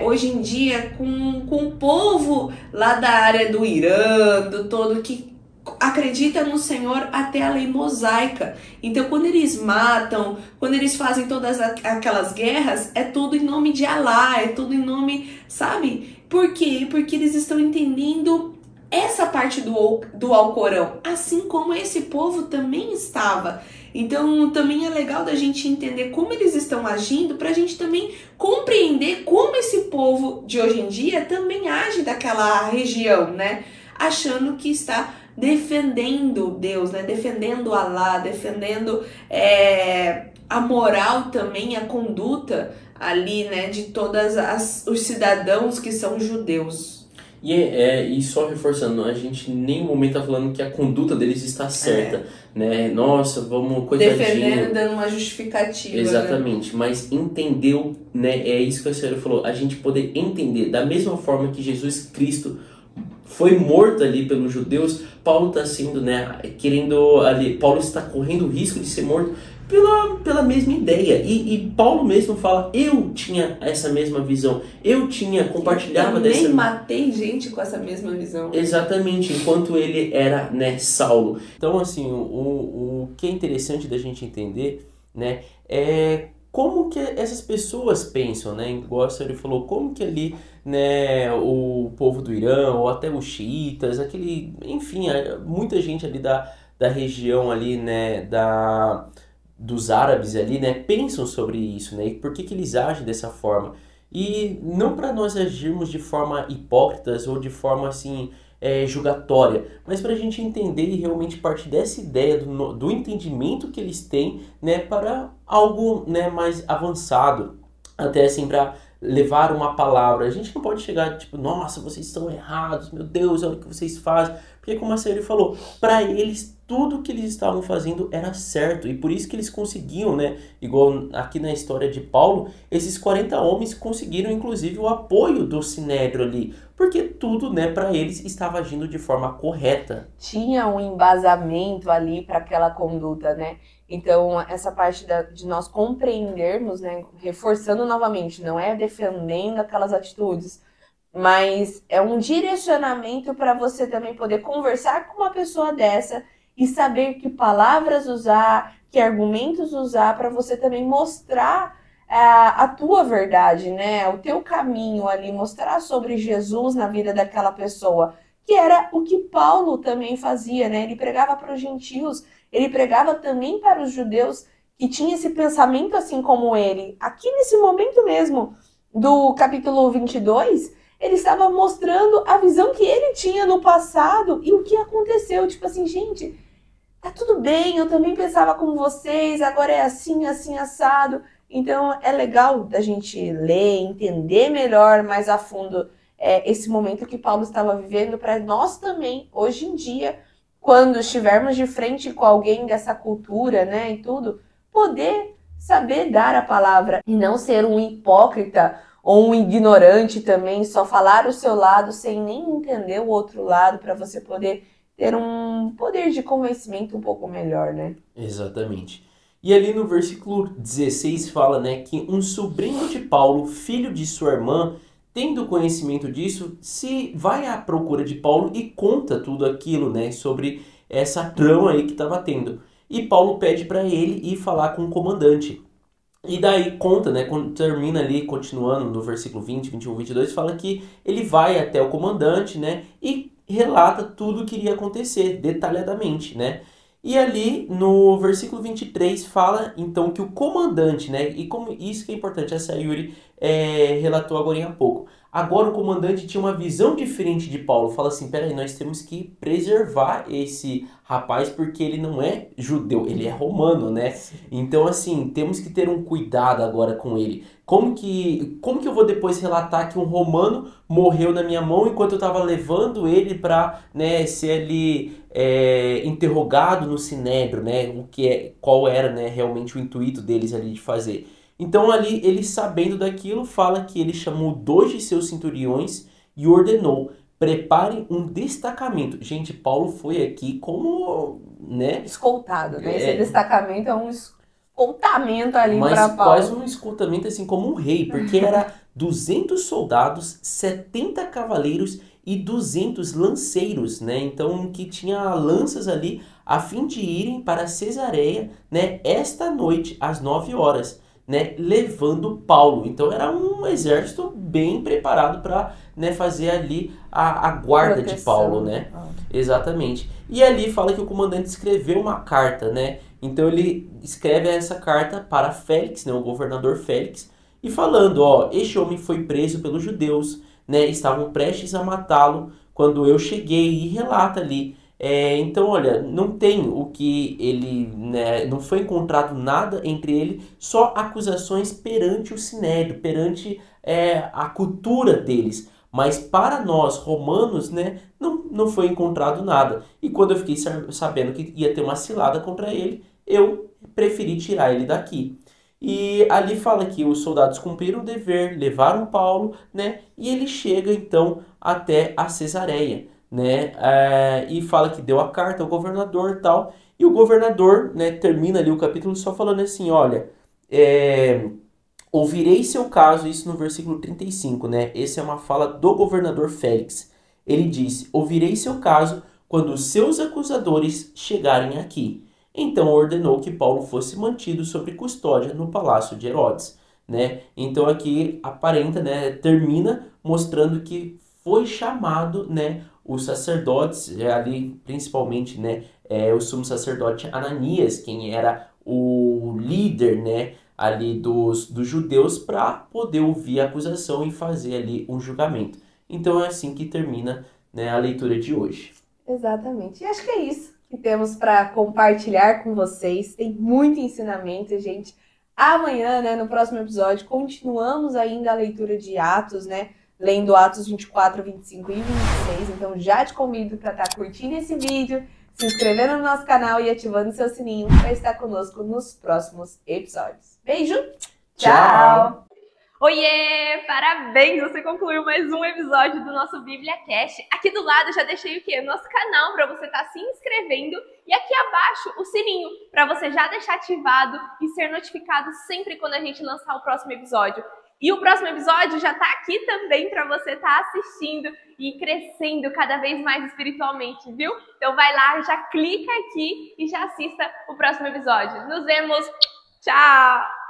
hoje em dia com o povo lá da área do Irã, do todo, que acredita no Senhor até a lei mosaica. Então quando eles matam, quando eles fazem todas aquelas guerras, é tudo em nome de Alá, é tudo em nome, sabe? Por quê? Porque eles estão entendendo essa parte do Alcorão, assim como esse povo também estava. Então também é legal da gente entender como eles estão agindo, para a gente também compreender como esse povo de hoje em dia também age daquela região, né? Achando que está defendendo Deus, né? Defendendo Alá, defendendo a moral também, a conduta ali, né? De todas os cidadãos que são judeus. E só reforçando, a gente em nenhum momento tá falando que a conduta deles está certa, né? Nossa, vamos, coitadinho. Defendendo, dando uma justificativa. Exatamente, né? mas entendeu, né? É isso que a senhora falou, a gente poder entender, da mesma forma que Jesus Cristo foi morto ali pelos judeus, Paulo está sendo, né, querendo ali, Paulo está correndo o risco de ser morto pela mesma ideia. E Paulo mesmo fala, eu tinha essa mesma visão, compartilhava dessa... Eu também matei gente com essa mesma visão. Exatamente, enquanto ele era, né, Saulo. Então, assim, o que é interessante da gente entender, né, é como que essas pessoas pensam, né? Igual a senhora falou, como que ali, né, o povo do Irã, ou até os xiitas, enfim, muita gente ali da região ali, né, dos árabes ali, né, pensam sobre isso, né? E por que eles agem dessa forma? E não para nós agirmos de forma hipócritas ou de forma assim julgatória, mas para a gente entender e realmente partir dessa ideia do entendimento que eles têm, né, para algo, né, mais avançado, até assim para levar uma palavra. A gente não pode chegar tipo, nossa, vocês estão errados, meu Deus, olha o que vocês fazem, porque como a Sérgio falou, para eles tudo que eles estavam fazendo era certo, e por isso que eles conseguiam, né, igual aqui na história de Paulo, esses 40 homens conseguiram inclusive o apoio do Sinédrio ali, porque tudo, né, para eles estava agindo de forma correta. Tinha um embasamento ali para aquela conduta, né? Então, essa parte de nós compreendermos, né, reforçando novamente, não é defendendo aquelas atitudes, mas é um direcionamento para você também poder conversar com uma pessoa dessa e saber que palavras usar, que argumentos usar para você também mostrar a tua verdade, né? O teu caminho ali, mostrar sobre Jesus na vida daquela pessoa, que era o que Paulo também fazia, né? Ele pregava para os gentios, ele pregava também para os judeus que tinham esse pensamento assim como ele. Aqui nesse momento mesmo do capítulo 22, ele estava mostrando a visão que ele tinha no passado e o que aconteceu. Tipo assim, gente, tá tudo bem, eu também pensava como vocês, agora é assim, assim, assado. Então é legal da gente ler, entender melhor, mais a fundo esse momento que Paulo estava vivendo, para nós também, hoje em dia, quando estivermos de frente com alguém dessa cultura, né, e tudo, poder saber dar a palavra e não ser um hipócrita ou um ignorante também, só falar o seu lado sem nem entender o outro lado, para você poder ter um poder de convencimento um pouco melhor, né? Exatamente. E ali no versículo 16 fala, né, que um sobrinho de Paulo, filho de sua irmã, tendo conhecimento disso, se vai à procura de Paulo e conta tudo aquilo, né, sobre essa trama aí que estava tendo. E Paulo pede para ele ir falar com o comandante. E daí conta, né, quando termina ali, continuando no versículo 20, 21, 22, fala que ele vai até o comandante, né, e relata tudo o que iria acontecer, detalhadamente, né. E ali no versículo 23 fala então que o comandante, né, e como isso que é importante, essa Yuri relatou agora há pouco. Agora o comandante tinha uma visão diferente de Paulo, fala assim, peraí, nós temos que preservar esse rapaz porque ele não é judeu, ele é romano, né? Então assim, temos que ter um cuidado agora com ele. Como que eu vou depois relatar que um romano morreu na minha mão enquanto eu estava levando ele para, né, ser ali interrogado no Sinédrio, né? Qual era, né, realmente o intuito deles ali de fazer. Então ali, ele sabendo daquilo, fala que ele chamou 2 de seus centuriões e ordenou, preparem um destacamento. Gente, Paulo foi aqui como, né? Escoltado, né? Esse destacamento é um escoltamento ali para Paulo. Mas quase um escoltamento assim como um rei, porque era 200 soldados, 70 cavaleiros e 200 lanceiros, né? Então, que tinha lanças ali a fim de irem para Cesareia, né? Esta noite, às 9 horas. Né, levando Paulo. Então era um exército bem preparado para, né, fazer ali a guarda proteção de Paulo, né? Exatamente. E ali fala que o comandante escreveu uma carta, né? Então ele escreve essa carta para Félix, né, o governador Félix, e falando, ó, este homem foi preso pelos judeus, né? Estavam prestes a matá-lo quando eu cheguei, e relata ali. Então, olha, não tem o que ele, né, não foi encontrado nada entre ele, só acusações perante o Sinédrio, perante a cultura deles. Mas para nós, romanos, né, não foi encontrado nada. E quando eu fiquei sabendo que ia ter uma cilada contra ele, eu preferi tirar ele daqui. E ali fala que os soldados cumpriram o dever, levaram Paulo, né, e ele chega então até a Cesareia, né, e fala que deu a carta ao governador e tal. E o governador, né, termina ali o capítulo só falando assim, olha, ouvirei seu caso, isso no versículo 35, né? Essa é uma fala do governador Félix. Ele disse, ouvirei seu caso quando os seus acusadores chegarem aqui. Então ordenou que Paulo fosse mantido sob custódia no palácio de Herodes, né? Então aqui aparenta, né, termina mostrando que foi chamado, né, os sacerdotes, ali principalmente, né, o sumo sacerdote Ananias, quem era o líder, né, ali dos judeus, para poder ouvir a acusação e fazer ali um julgamento. Então é assim que termina, né, a leitura de hoje. Exatamente. E acho que é isso que temos para compartilhar com vocês. Tem muito ensinamento, gente. Amanhã, né, no próximo episódio, continuamos ainda a leitura de Atos, né? Lendo Atos 24, 25 e 26. Então já te convido para estar curtindo esse vídeo, se inscrevendo no nosso canal e ativando seu sininho para estar conosco nos próximos episódios. Beijo! Tchau! Oiê! Parabéns! Você concluiu mais um episódio do nosso BíbliaCast. Aqui do lado eu já deixei o quê? O nosso canal para você estar se inscrevendo. E aqui abaixo o sininho para você já deixar ativado e ser notificado sempre quando a gente lançar o próximo episódio. E o próximo episódio já tá aqui também para você estar assistindo e crescendo cada vez mais espiritualmente, viu? Então vai lá, já clica aqui e já assista o próximo episódio. Nos vemos! Tchau!